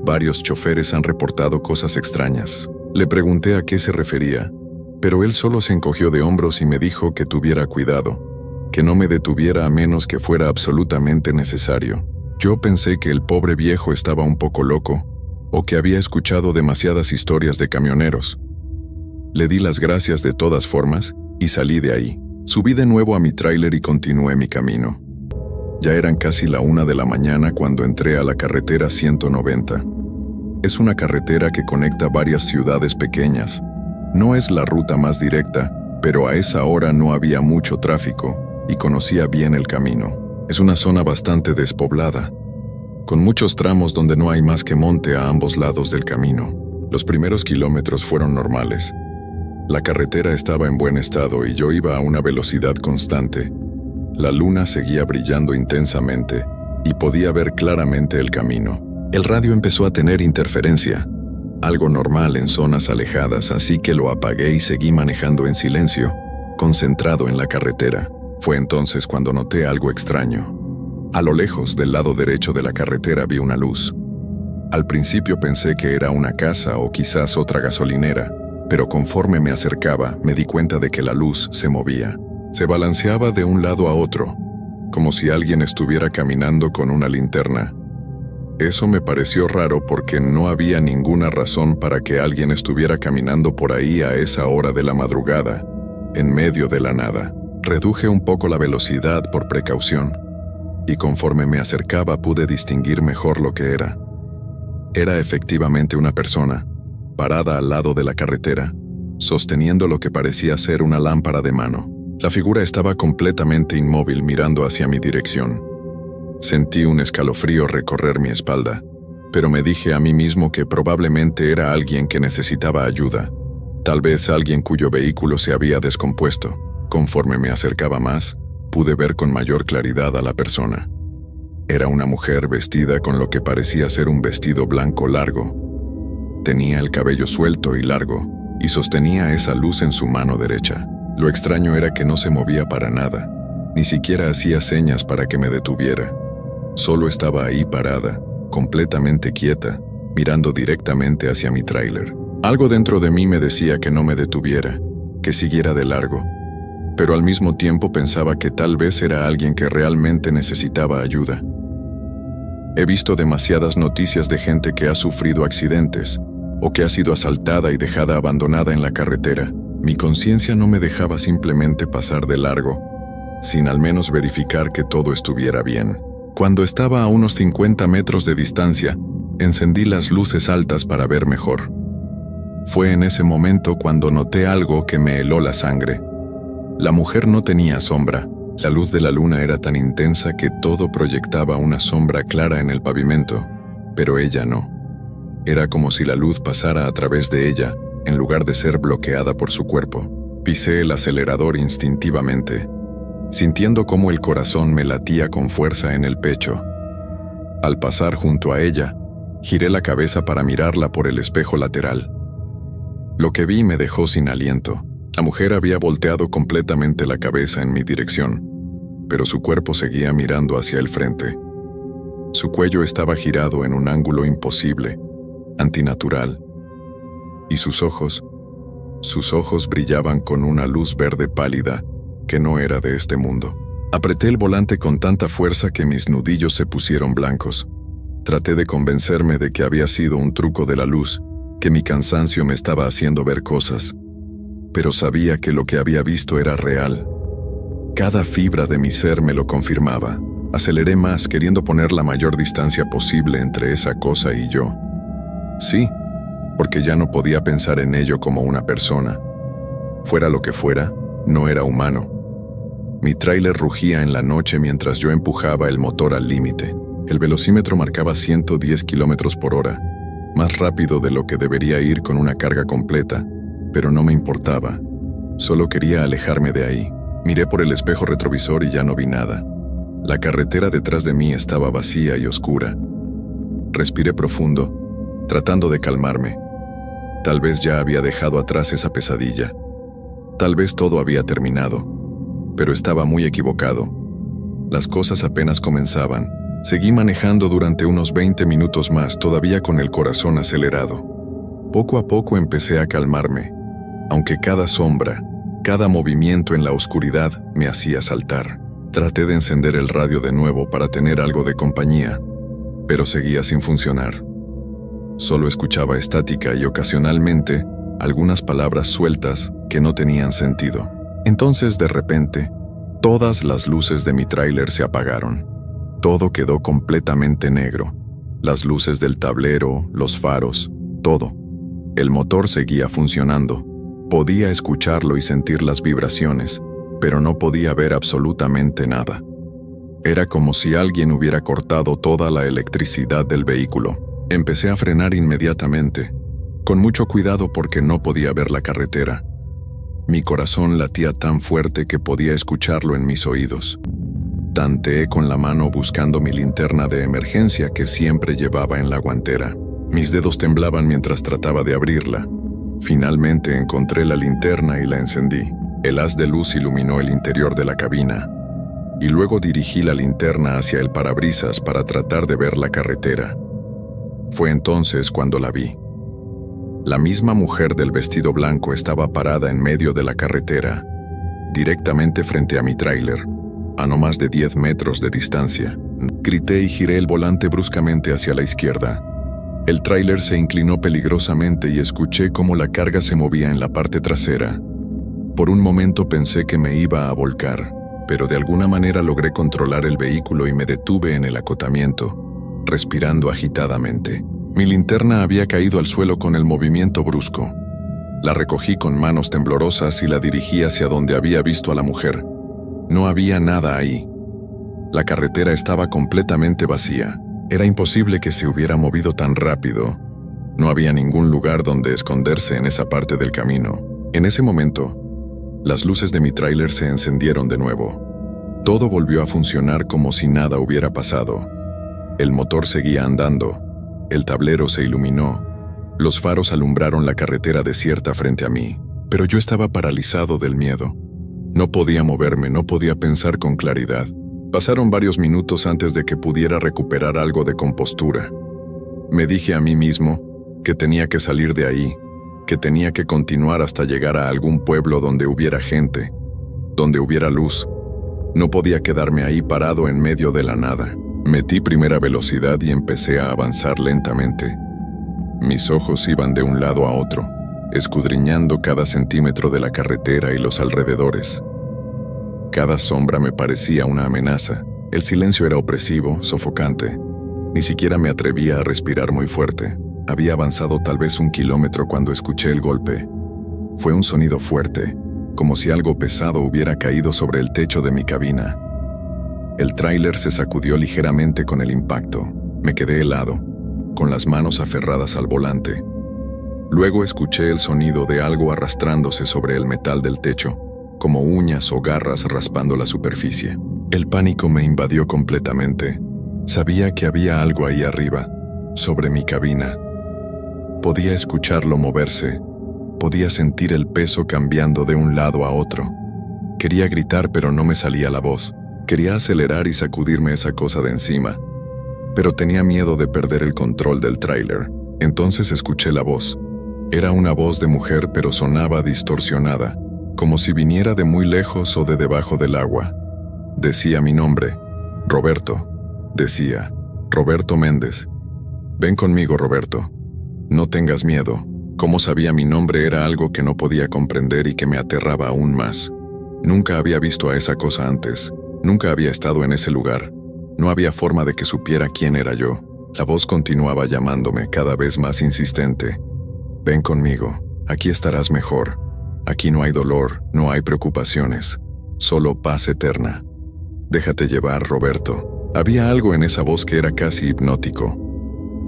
Varios choferes han reportado cosas extrañas. Le pregunté a qué se refería, pero él solo se encogió de hombros y me dijo que tuviera cuidado, que no me detuviera a menos que fuera absolutamente necesario. Yo pensé que el pobre viejo estaba un poco loco, o que había escuchado demasiadas historias de camioneros. Le di las gracias de todas formas y salí de ahí. Subí de nuevo a mi tráiler y continué mi camino. Ya eran casi la 1 de la mañana cuando entré a la carretera 190. Es una carretera que conecta varias ciudades pequeñas. No es la ruta más directa, pero a esa hora no había mucho tráfico y conocía bien el camino. Es una zona bastante despoblada, con muchos tramos donde no hay más que monte a ambos lados del camino. Los primeros kilómetros fueron normales. La carretera estaba en buen estado y yo iba a una velocidad constante. La luna seguía brillando intensamente y podía ver claramente el camino. El radio empezó a tener interferencia, algo normal en zonas alejadas, así que lo apagué y seguí manejando en silencio, concentrado en la carretera. Fue entonces cuando noté algo extraño. A lo lejos, del lado derecho de la carretera, vi una luz. Al principio pensé que era una casa o quizás otra gasolinera, pero conforme me acercaba, me di cuenta de que la luz se movía. Se balanceaba de un lado a otro, como si alguien estuviera caminando con una linterna. Eso me pareció raro porque no había ninguna razón para que alguien estuviera caminando por ahí a esa hora de la madrugada, en medio de la nada. Reduje un poco la velocidad por precaución, y conforme me acercaba pude distinguir mejor lo que era. Era efectivamente una persona, parada al lado de la carretera, sosteniendo lo que parecía ser una lámpara de mano. La figura estaba completamente inmóvil mirando hacia mi dirección. Sentí un escalofrío recorrer mi espalda, pero me dije a mí mismo que probablemente era alguien que necesitaba ayuda, tal vez alguien cuyo vehículo se había descompuesto. Conforme me acercaba más, pude ver con mayor claridad a la persona. Era una mujer vestida con lo que parecía ser un vestido blanco largo. Tenía el cabello suelto y largo, y sostenía esa luz en su mano derecha. Lo extraño era que no se movía para nada, ni siquiera hacía señas para que me detuviera. Solo estaba ahí parada, completamente quieta, mirando directamente hacia mi tráiler. Algo dentro de mí me decía que no me detuviera, que siguiera de largo, pero al mismo tiempo pensaba que tal vez era alguien que realmente necesitaba ayuda. He visto demasiadas noticias de gente que ha sufrido accidentes, o que ha sido asaltada y dejada abandonada en la carretera. Mi conciencia no me dejaba simplemente pasar de largo, sin al menos verificar que todo estuviera bien. Cuando estaba a unos 50 metros de distancia, encendí las luces altas para ver mejor. Fue en ese momento cuando noté algo que me heló la sangre. La mujer no tenía sombra. La luz de la luna era tan intensa que todo proyectaba una sombra clara en el pavimento, pero ella no. Era como si la luz pasara a través de ella, en lugar de ser bloqueada por su cuerpo. Pisé el acelerador instintivamente, sintiendo cómo el corazón me latía con fuerza en el pecho. Al pasar junto a ella, giré la cabeza para mirarla por el espejo lateral. Lo que vi me dejó sin aliento. La mujer había volteado completamente la cabeza en mi dirección, pero su cuerpo seguía mirando hacia el frente. Su cuello estaba girado en un ángulo imposible, antinatural, y sus ojos brillaban con una luz verde pálida que no era de este mundo. Apreté el volante con tanta fuerza que mis nudillos se pusieron blancos. Traté de convencerme de que había sido un truco de la luz, que mi cansancio me estaba haciendo ver cosas, pero sabía que lo que había visto era real. Cada fibra de mi ser me lo confirmaba. Aceleré más, queriendo poner la mayor distancia posible entre esa cosa y yo. Sí, porque ya no podía pensar en ello como una persona. Fuera lo que fuera, no era humano. Mi tráiler rugía en la noche mientras yo empujaba el motor al límite. El velocímetro marcaba 110 kilómetros por hora, más rápido de lo que debería ir con una carga completa, pero no me importaba. Solo quería alejarme de ahí. Miré por el espejo retrovisor y ya no vi nada. La carretera detrás de mí estaba vacía y oscura. Respiré profundo, tratando de calmarme. Tal vez ya había dejado atrás esa pesadilla. Tal vez todo había terminado, pero estaba muy equivocado. Las cosas apenas comenzaban. Seguí manejando durante unos 20 minutos más, todavía con el corazón acelerado. Poco a poco empecé a calmarme, aunque cada sombra, cada movimiento en la oscuridad me hacía saltar. Traté de encender el radio de nuevo para tener algo de compañía, pero seguía sin funcionar. Solo escuchaba estática y ocasionalmente algunas palabras sueltas que no tenían sentido. Entonces, de repente, todas las luces de mi tráiler se apagaron. Todo quedó completamente negro. Las luces del tablero, los faros, todo. El motor seguía funcionando. Podía escucharlo y sentir las vibraciones, pero no podía ver absolutamente nada. Era como si alguien hubiera cortado toda la electricidad del vehículo. Empecé a frenar inmediatamente, con mucho cuidado porque no podía ver la carretera. Mi corazón latía tan fuerte que podía escucharlo en mis oídos. Tanteé con la mano buscando mi linterna de emergencia que siempre llevaba en la guantera. Mis dedos temblaban mientras trataba de abrirla. Finalmente encontré la linterna y la encendí. El haz de luz iluminó el interior de la cabina, y luego dirigí la linterna hacia el parabrisas para tratar de ver la carretera. Fue entonces cuando la vi. La misma mujer del vestido blanco estaba parada en medio de la carretera, directamente frente a mi tráiler, a no más de 10 metros de distancia. Grité y giré el volante bruscamente hacia la izquierda. El tráiler se inclinó peligrosamente y escuché cómo la carga se movía en la parte trasera. Por un momento pensé que me iba a volcar, pero de alguna manera logré controlar el vehículo y me detuve en el acotamiento, respirando agitadamente. Mi linterna había caído al suelo con el movimiento brusco. La recogí con manos temblorosas y la dirigí hacia donde había visto a la mujer. No había nada ahí. La carretera estaba completamente vacía. Era imposible que se hubiera movido tan rápido. No había ningún lugar donde esconderse en esa parte del camino. En ese momento, las luces de mi tráiler se encendieron de nuevo. Todo volvió a funcionar como si nada hubiera pasado. El motor seguía andando. El tablero se iluminó. Los faros alumbraron la carretera desierta frente a mí. Pero yo estaba paralizado del miedo. No podía moverme, no podía pensar con claridad. Pasaron varios minutos antes de que pudiera recuperar algo de compostura. Me dije a mí mismo que tenía que salir de ahí, que tenía que continuar hasta llegar a algún pueblo donde hubiera gente, donde hubiera luz. No podía quedarme ahí parado en medio de la nada. Metí primera velocidad y empecé a avanzar lentamente. Mis ojos iban de un lado a otro, escudriñando cada centímetro de la carretera y los alrededores. Cada sombra me parecía una amenaza. El silencio era opresivo, sofocante. Ni siquiera me atrevía a respirar muy fuerte. Había avanzado tal vez 1 kilómetro cuando escuché el golpe. Fue un sonido fuerte, como si algo pesado hubiera caído sobre el techo de mi cabina. El tráiler se sacudió ligeramente con el impacto. Me quedé helado, con las manos aferradas al volante. Luego escuché el sonido de algo arrastrándose sobre el metal del techo, como uñas o garras raspando la superficie. El pánico me invadió completamente. Sabía que había algo ahí arriba, sobre mi cabina. Podía escucharlo moverse. Podía sentir el peso cambiando de un lado a otro. Quería gritar, pero no me salía la voz. Quería acelerar y sacudirme esa cosa de encima, pero tenía miedo de perder el control del tráiler. Entonces escuché la voz. Era una voz de mujer, pero sonaba distorsionada, como si viniera de muy lejos o de debajo del agua. Decía mi nombre. Roberto. Decía, Roberto Méndez. Ven conmigo, Roberto. No tengas miedo. Cómo sabía mi nombre era algo que no podía comprender y que me aterraba aún más. Nunca había visto a esa cosa antes. Nunca había estado en ese lugar. No había forma de que supiera quién era yo. La voz continuaba llamándome, cada vez más insistente. Ven conmigo. Aquí estarás mejor. Aquí no hay dolor, no hay preocupaciones. Solo paz eterna. Déjate llevar, Roberto. Había algo en esa voz que era casi hipnótico.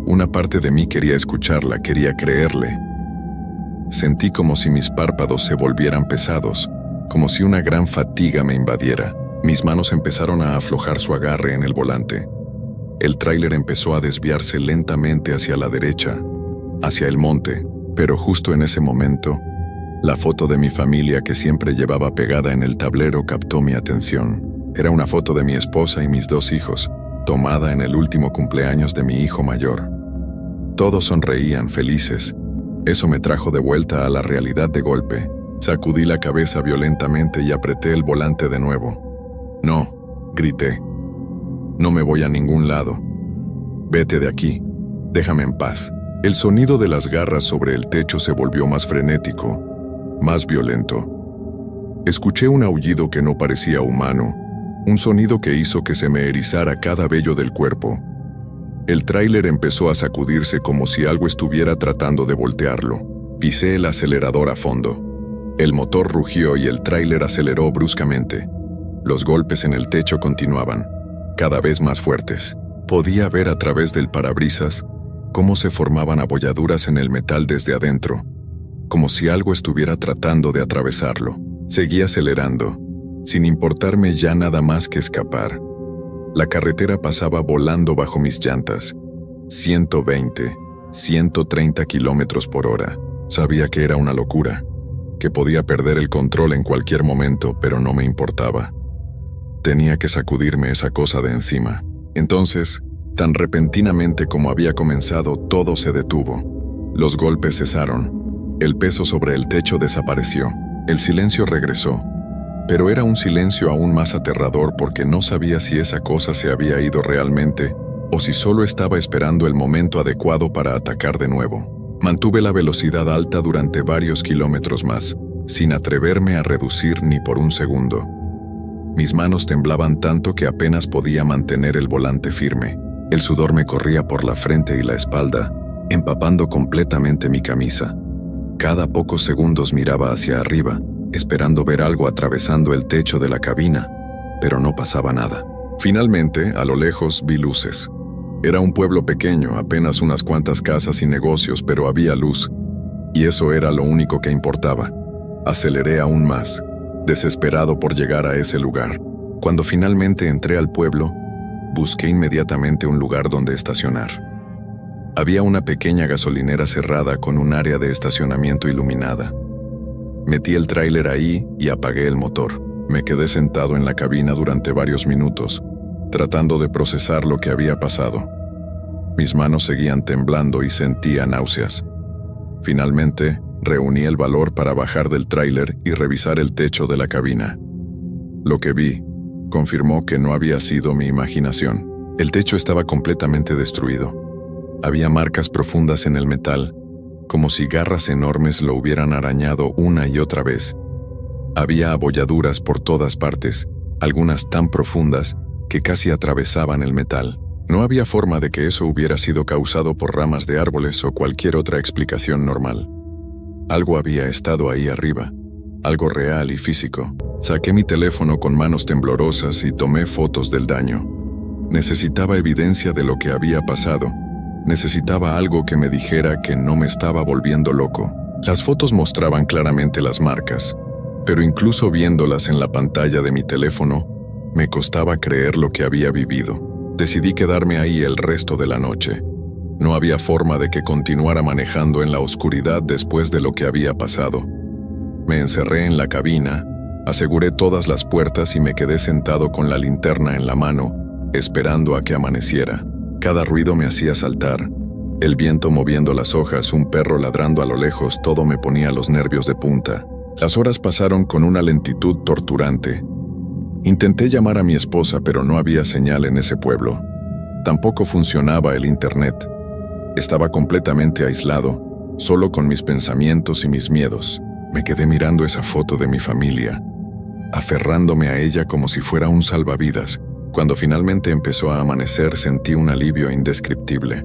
Una parte de mí quería escucharla, quería creerle. Sentí como si mis párpados se volvieran pesados, como si una gran fatiga me invadiera. Mis manos empezaron a aflojar su agarre en el volante. El tráiler empezó a desviarse lentamente hacia la derecha, hacia el monte, pero justo en ese momento, la foto de mi familia que siempre llevaba pegada en el tablero captó mi atención. Era una foto de mi esposa y mis 2 hijos, tomada en el último cumpleaños de mi hijo mayor. Todos sonreían, felices. Eso me trajo de vuelta a la realidad de golpe. Sacudí la cabeza violentamente y apreté el volante de nuevo. No, grité. No me voy a ningún lado. Vete de aquí. Déjame en paz. El sonido de las garras sobre el techo se volvió más frenético, más violento. Escuché un aullido que no parecía humano, un sonido que hizo que se me erizara cada vello del cuerpo. El tráiler empezó a sacudirse como si algo estuviera tratando de voltearlo. Pisé el acelerador a fondo. El motor rugió y el tráiler aceleró bruscamente. Los golpes en el techo continuaban, cada vez más fuertes. Podía ver a través del parabrisas cómo se formaban abolladuras en el metal desde adentro, como si algo estuviera tratando de atravesarlo. Seguí acelerando, sin importarme ya nada más que escapar. La carretera pasaba volando bajo mis llantas. 120, 130 kilómetros por hora. Sabía que era una locura, que podía perder el control en cualquier momento, pero no me importaba. Tenía que sacudirme esa cosa de encima. Entonces, tan repentinamente como había comenzado, todo se detuvo. Los golpes cesaron. El peso sobre el techo desapareció. El silencio regresó. Pero era un silencio aún más aterrador porque no sabía si esa cosa se había ido realmente o si solo estaba esperando el momento adecuado para atacar de nuevo. Mantuve la velocidad alta durante varios kilómetros más, sin atreverme a reducir ni por un segundo. Mis manos temblaban tanto que apenas podía mantener el volante firme. El sudor me corría por la frente y la espalda, empapando completamente mi camisa. Cada pocos segundos miraba hacia arriba, esperando ver algo atravesando el techo de la cabina, pero no pasaba nada. Finalmente, a lo lejos, vi luces. Era un pueblo pequeño, apenas unas cuantas casas y negocios, pero había luz, y eso era lo único que importaba. Aceleré aún más, desesperado por llegar a ese lugar. Cuando finalmente entré al pueblo, busqué inmediatamente un lugar donde estacionar. Había una pequeña gasolinera cerrada con un área de estacionamiento iluminada. Metí el tráiler ahí y apagué el motor. Me quedé sentado en la cabina durante varios minutos, tratando de procesar lo que había pasado. Mis manos seguían temblando y sentía náuseas. Finalmente, reuní el valor para bajar del tráiler y revisar el techo de la cabina. Lo que vi confirmó que no había sido mi imaginación. El techo estaba completamente destruido. Había marcas profundas en el metal, como si garras enormes lo hubieran arañado una y otra vez. Había abolladuras por todas partes, algunas tan profundas que casi atravesaban el metal. No había forma de que eso hubiera sido causado por ramas de árboles o cualquier otra explicación normal. Algo había estado ahí arriba, algo real y físico. Saqué mi teléfono con manos temblorosas y tomé fotos del daño. Necesitaba evidencia de lo que había pasado. Necesitaba algo que me dijera que no me estaba volviendo loco. Las fotos mostraban claramente las marcas, pero incluso viéndolas en la pantalla de mi teléfono, me costaba creer lo que había vivido. Decidí quedarme ahí el resto de la noche. No había forma de que continuara manejando en la oscuridad después de lo que había pasado. Me encerré en la cabina, aseguré todas las puertas y me quedé sentado con la linterna en la mano, esperando a que amaneciera. Cada ruido me hacía saltar. El viento moviendo las hojas, un perro ladrando a lo lejos, todo me ponía los nervios de punta. Las horas pasaron con una lentitud torturante. Intenté llamar a mi esposa, pero no había señal en ese pueblo. Tampoco funcionaba el internet. Estaba completamente aislado, solo con mis pensamientos y mis miedos. Me quedé mirando esa foto de mi familia, aferrándome a ella como si fuera un salvavidas. Cuando finalmente empezó a amanecer, sentí un alivio indescriptible.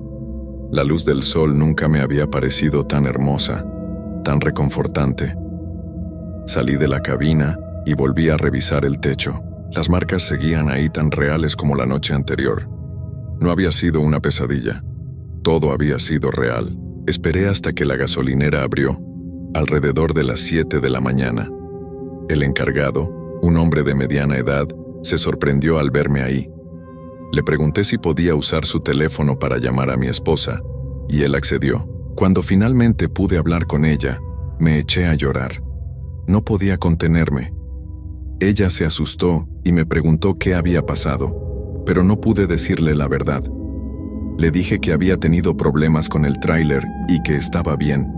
La luz del sol nunca me había parecido tan hermosa, tan reconfortante. Salí de la cabina y volví a revisar el techo. Las marcas seguían ahí tan reales como la noche anterior. No había sido una pesadilla. Todo había sido real. Esperé hasta que la gasolinera abrió, alrededor de las 7 de la mañana. El encargado, un hombre de mediana edad, se sorprendió al verme ahí. Le pregunté si podía usar su teléfono para llamar a mi esposa, y él accedió. Cuando finalmente pude hablar con ella, me eché a llorar. No podía contenerme. Ella se asustó y me preguntó qué había pasado, pero no pude decirle la verdad. Le dije que había tenido problemas con el tráiler y que estaba bien,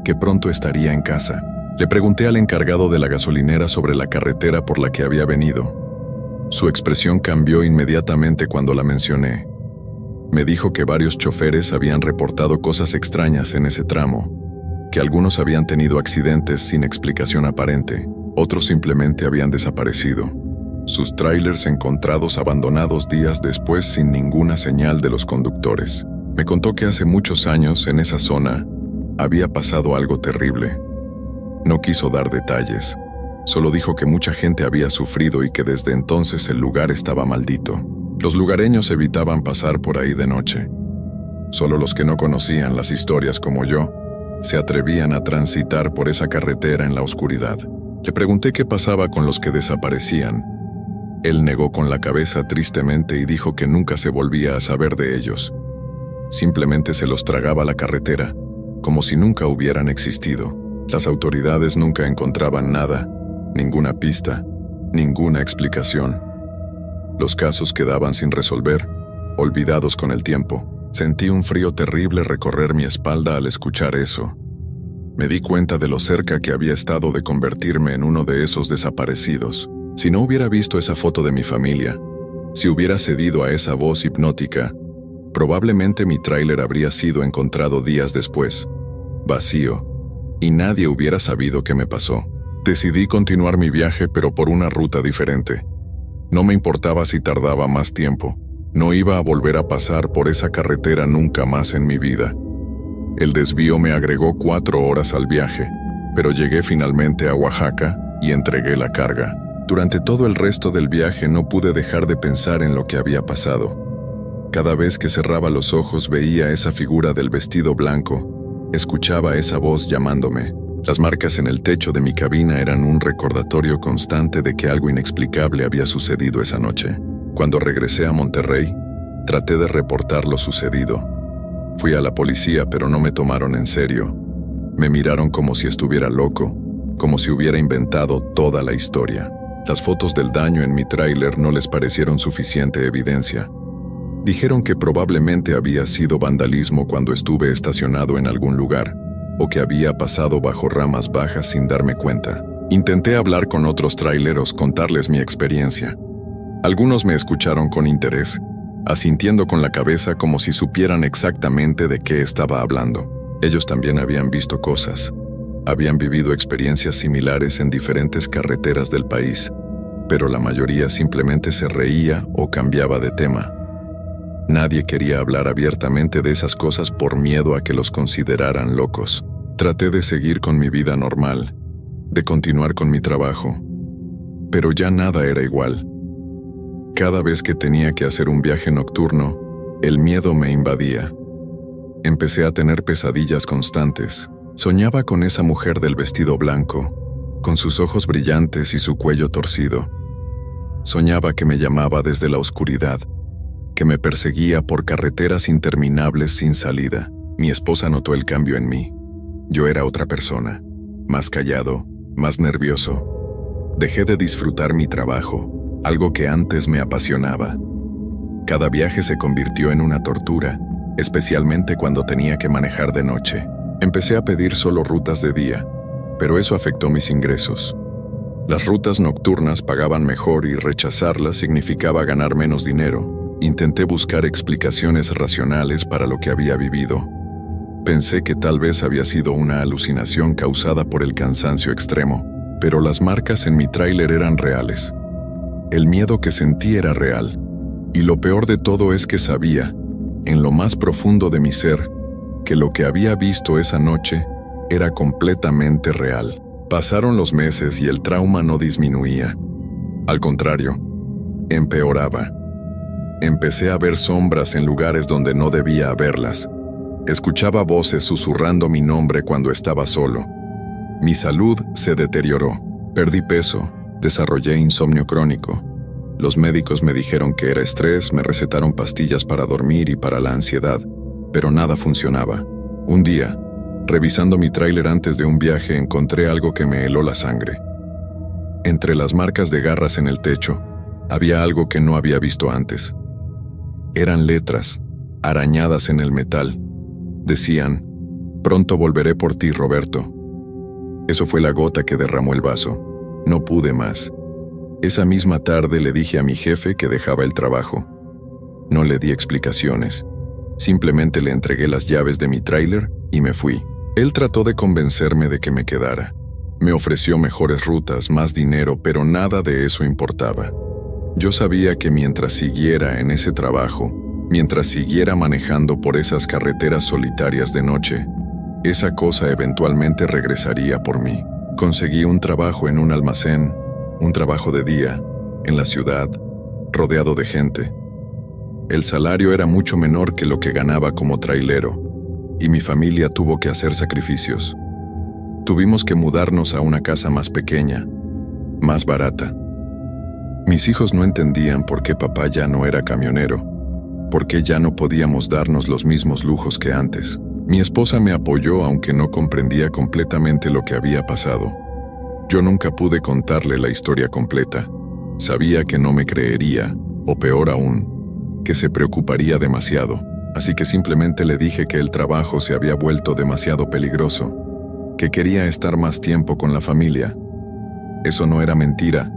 que pronto estaría en casa. Le pregunté al encargado de la gasolinera sobre la carretera por la que había venido. Su expresión cambió inmediatamente cuando la mencioné. Me dijo que varios choferes habían reportado cosas extrañas en ese tramo, que algunos habían tenido accidentes sin explicación aparente, otros simplemente habían desaparecido. Sus tráilers encontrados abandonados días después sin ninguna señal de los conductores. Me contó que hace muchos años en esa zona había pasado algo terrible. No quiso dar detalles. Solo dijo que mucha gente había sufrido y que desde entonces el lugar estaba maldito. Los lugareños evitaban pasar por ahí de noche. Solo los que no conocían las historias como yo se atrevían a transitar por esa carretera en la oscuridad. Le pregunté qué pasaba con los que desaparecían. Él negó con la cabeza tristemente y dijo que nunca se volvía a saber de ellos. Simplemente se los tragaba la carretera, como si nunca hubieran existido. Las autoridades nunca encontraban nada, ninguna pista, ninguna explicación. Los casos quedaban sin resolver, olvidados con el tiempo. Sentí un frío terrible recorrer mi espalda al escuchar eso. Me di cuenta de lo cerca que había estado de convertirme en uno de esos desaparecidos. Si no hubiera visto esa foto de mi familia, si hubiera cedido a esa voz hipnótica, probablemente mi tráiler habría sido encontrado días después, vacío, y nadie hubiera sabido qué me pasó. Decidí continuar mi viaje, pero por una ruta diferente. No me importaba si tardaba más tiempo. No iba a volver a pasar por esa carretera nunca más en mi vida. El desvío me agregó 4 horas al viaje, pero llegué finalmente a Oaxaca y entregué la carga. Durante todo el resto del viaje no pude dejar de pensar en lo que había pasado. Cada vez que cerraba los ojos veía esa figura del vestido blanco, escuchaba esa voz llamándome. Las marcas en el techo de mi cabina eran un recordatorio constante de que algo inexplicable había sucedido esa noche. Cuando regresé a Monterrey, traté de reportar lo sucedido. Fui a la policía, pero no me tomaron en serio. Me miraron como si estuviera loco, como si hubiera inventado toda la historia. Las fotos del daño en mi tráiler no les parecieron suficiente evidencia. Dijeron que probablemente había sido vandalismo cuando estuve estacionado en algún lugar, o que había pasado bajo ramas bajas sin darme cuenta. Intenté hablar con otros traileros, contarles mi experiencia. Algunos me escucharon con interés, asintiendo con la cabeza como si supieran exactamente de qué estaba hablando. Ellos también habían visto cosas, habían vivido experiencias similares en diferentes carreteras del país, pero la mayoría simplemente se reía o cambiaba de tema. Nadie quería hablar abiertamente de esas cosas por miedo a que los consideraran locos. Traté de seguir con mi vida normal, de continuar con mi trabajo, pero ya nada era igual. Cada vez que tenía que hacer un viaje nocturno, el miedo me invadía. Empecé a tener pesadillas constantes. Soñaba con esa mujer del vestido blanco, con sus ojos brillantes y su cuello torcido. Soñaba que me llamaba desde la oscuridad, que me perseguía por carreteras interminables sin salida. Mi esposa notó el cambio en mí. Yo era otra persona, más callado, más nervioso. Dejé de disfrutar mi trabajo, algo que antes me apasionaba. Cada viaje se convirtió en una tortura, especialmente cuando tenía que manejar de noche. Empecé a pedir solo rutas de día, pero eso afectó mis ingresos. Las rutas nocturnas pagaban mejor y rechazarlas significaba ganar menos dinero. Intenté buscar explicaciones racionales para lo que había vivido. Pensé que tal vez había sido una alucinación causada por el cansancio extremo, pero las marcas en mi tráiler eran reales. El miedo que sentí era real, y lo peor de todo es que sabía, en lo más profundo de mi ser, que lo que había visto esa noche era completamente real. Pasaron los meses y el trauma no disminuía. Al contrario, empeoraba. Empecé a ver sombras en lugares donde no debía haberlas. Escuchaba voces susurrando mi nombre cuando estaba solo. Mi salud se deterioró. Perdí peso, desarrollé insomnio crónico. Los médicos me dijeron que era estrés, me recetaron pastillas para dormir y para la ansiedad, pero nada funcionaba. Un día, revisando mi tráiler antes de un viaje, encontré algo que me heló la sangre. Entre las marcas de garras en el techo, había algo que no había visto antes. Eran letras, arañadas en el metal. Decían, «Pronto volveré por ti, Roberto». Eso fue la gota que derramó el vaso. No pude más. Esa misma tarde le dije a mi jefe que dejaba el trabajo. No le di explicaciones. Simplemente le entregué las llaves de mi tráiler y me fui. Él trató de convencerme de que me quedara. Me ofreció mejores rutas, más dinero, pero nada de eso importaba. Yo sabía que mientras siguiera en ese trabajo, mientras siguiera manejando por esas carreteras solitarias de noche, esa cosa eventualmente regresaría por mí. Conseguí un trabajo en un almacén, un trabajo de día, en la ciudad, rodeado de gente. El salario era mucho menor que lo que ganaba como trailero, y mi familia tuvo que hacer sacrificios. Tuvimos que mudarnos a una casa más pequeña, más barata. Mis hijos no entendían por qué papá ya no era camionero, por qué ya no podíamos darnos los mismos lujos que antes. Mi esposa me apoyó aunque no comprendía completamente lo que había pasado. Yo nunca pude contarle la historia completa. Sabía que no me creería, o peor aún, que se preocuparía demasiado, así que simplemente le dije que el trabajo se había vuelto demasiado peligroso, que quería estar más tiempo con la familia. Eso no era mentira,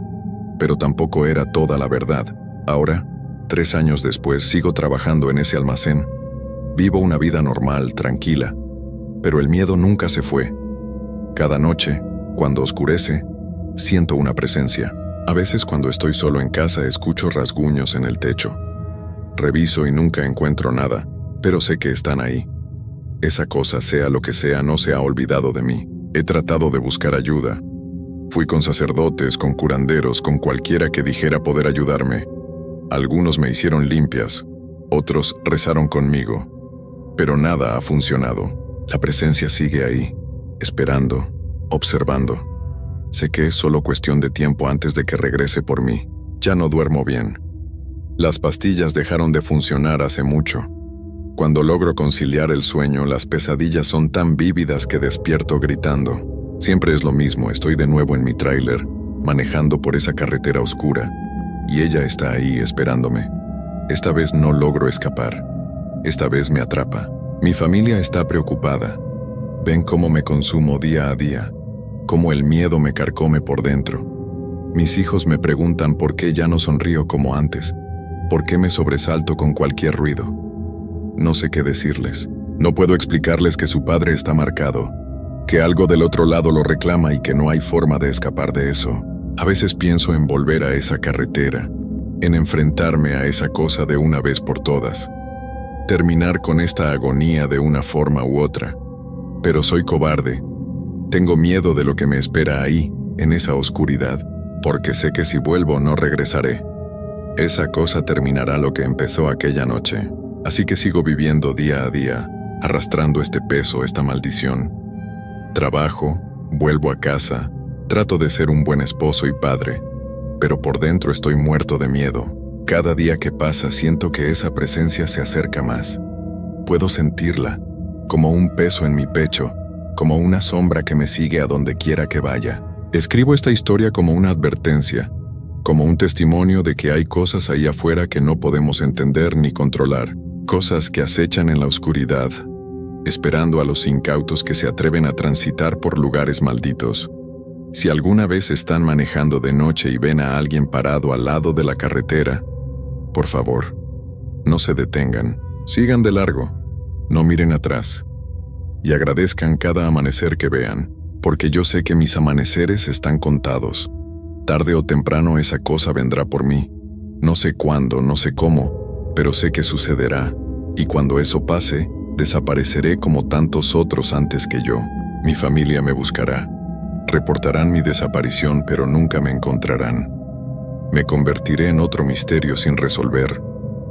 pero tampoco era toda la verdad. Ahora, 3 años después, sigo trabajando en ese almacén. Vivo una vida normal, tranquila, pero el miedo nunca se fue. Cada noche, cuando oscurece, siento una presencia. A veces cuando estoy solo en casa escucho rasguños en el techo. Reviso y nunca encuentro nada, pero sé que están ahí. Esa cosa, sea lo que sea, no se ha olvidado de mí. He tratado de buscar ayuda. Fui con sacerdotes, con curanderos, con cualquiera que dijera poder ayudarme. Algunos me hicieron limpias, otros rezaron conmigo, pero nada ha funcionado. La presencia sigue ahí, esperando, observando. Sé que es solo cuestión de tiempo antes de que regrese por mí. Ya no duermo bien. Las pastillas dejaron de funcionar hace mucho. Cuando logro conciliar el sueño, las pesadillas son tan vívidas que despierto gritando. Siempre es lo mismo, estoy de nuevo en mi tráiler, manejando por esa carretera oscura, y ella está ahí esperándome. Esta vez no logro escapar. Esta vez me atrapa. Mi familia está preocupada. Ven cómo me consumo día a día, cómo el miedo me carcome por dentro. Mis hijos me preguntan por qué ya no sonrío como antes, por qué me sobresalto con cualquier ruido. No sé qué decirles. No puedo explicarles que su padre está marcado, que algo del otro lado lo reclama y que no hay forma de escapar de eso. A veces pienso en volver a esa carretera, en enfrentarme a esa cosa de una vez por todas, terminar con esta agonía de una forma u otra. Pero soy cobarde. Tengo miedo de lo que me espera ahí, en esa oscuridad, porque sé que si vuelvo no regresaré. Esa cosa terminará lo que empezó aquella noche, así que sigo viviendo día a día, arrastrando este peso, esta maldición. Trabajo, vuelvo a casa, trato de ser un buen esposo y padre, pero por dentro estoy muerto de miedo. Cada día que pasa siento que esa presencia se acerca más. Puedo sentirla, como un peso en mi pecho, como una sombra que me sigue a donde quiera que vaya. Escribo esta historia como una advertencia, como un testimonio de que hay cosas ahí afuera que no podemos entender ni controlar, cosas que acechan en la oscuridad, esperando a los incautos que se atreven a transitar por lugares malditos. Si alguna vez están manejando de noche y ven a alguien parado al lado de la carretera, por favor, no se detengan, sigan de largo, no miren atrás, y agradezcan cada amanecer que vean, porque yo sé que mis amaneceres están contados. Tarde o temprano esa cosa vendrá por mí. No sé cuándo, no sé cómo, pero sé que sucederá, y cuando eso pase, desapareceré como tantos otros antes que yo. Mi familia me buscará. Reportarán mi desaparición, pero nunca me encontrarán. Me convertiré en otro misterio sin resolver,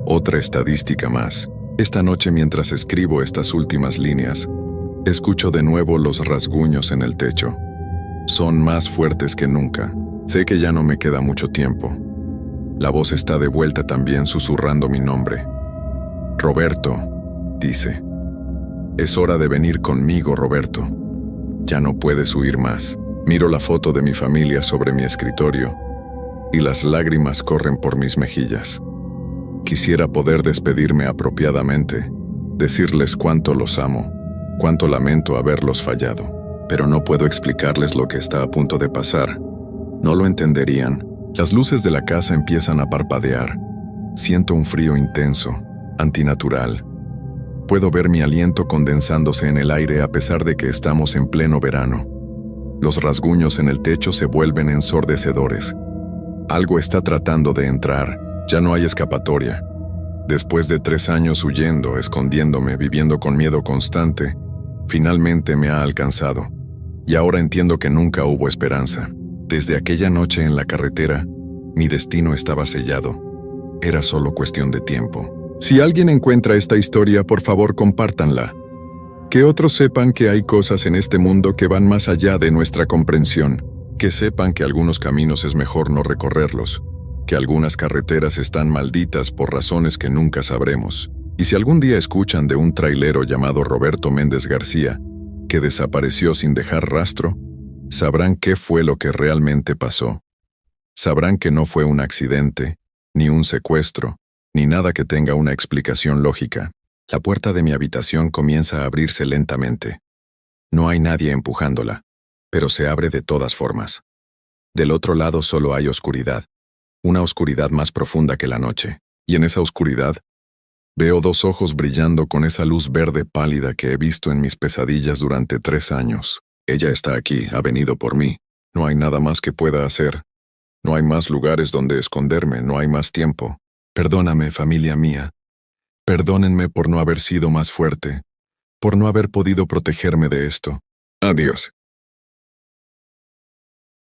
otra estadística más. Esta noche, mientras escribo estas últimas líneas, escucho de nuevo los rasguños en el techo. Son más fuertes que nunca. Sé que ya no me queda mucho tiempo. La voz está de vuelta también susurrando mi nombre. Roberto, dice. Es hora de venir conmigo, Roberto. Ya no puedes huir más. Miro la foto de mi familia sobre mi escritorio y las lágrimas corren por mis mejillas. Quisiera poder despedirme apropiadamente, decirles cuánto los amo, cuánto lamento haberlos fallado, pero no puedo explicarles lo que está a punto de pasar. No lo entenderían. Las luces de la casa empiezan a parpadear. Siento un frío intenso, antinatural. Puedo ver mi aliento condensándose en el aire a pesar de que estamos en pleno verano. Los rasguños en el techo se vuelven ensordecedores. Algo está tratando de entrar. Ya no hay escapatoria. Después de 3 años huyendo, escondiéndome, viviendo con miedo constante, finalmente me ha alcanzado. Y ahora entiendo que nunca hubo esperanza. Desde aquella noche en la carretera, mi destino estaba sellado. Era solo cuestión de tiempo. Si alguien encuentra esta historia, por favor compártanla. Que otros sepan que hay cosas en este mundo que van más allá de nuestra comprensión. Que sepan que algunos caminos es mejor no recorrerlos. Que algunas carreteras están malditas por razones que nunca sabremos. Y si algún día escuchan de un trailero llamado Roberto Méndez García, que desapareció sin dejar rastro, sabrán qué fue lo que realmente pasó. Sabrán que no fue un accidente, ni un secuestro, ni nada que tenga una explicación lógica. La puerta de mi habitación comienza a abrirse lentamente. No hay nadie empujándola, pero se abre de todas formas. Del otro lado solo hay oscuridad, una oscuridad más profunda que la noche, y en esa oscuridad veo 2 ojos brillando con esa luz verde pálida que he visto en mis pesadillas durante 3 años. Ella está aquí, ha venido por mí. No hay nada más que pueda hacer. No hay más lugares donde esconderme, no hay más tiempo. Perdóname, familia mía. Perdónenme por no haber sido más fuerte, por no haber podido protegerme de esto. Adiós.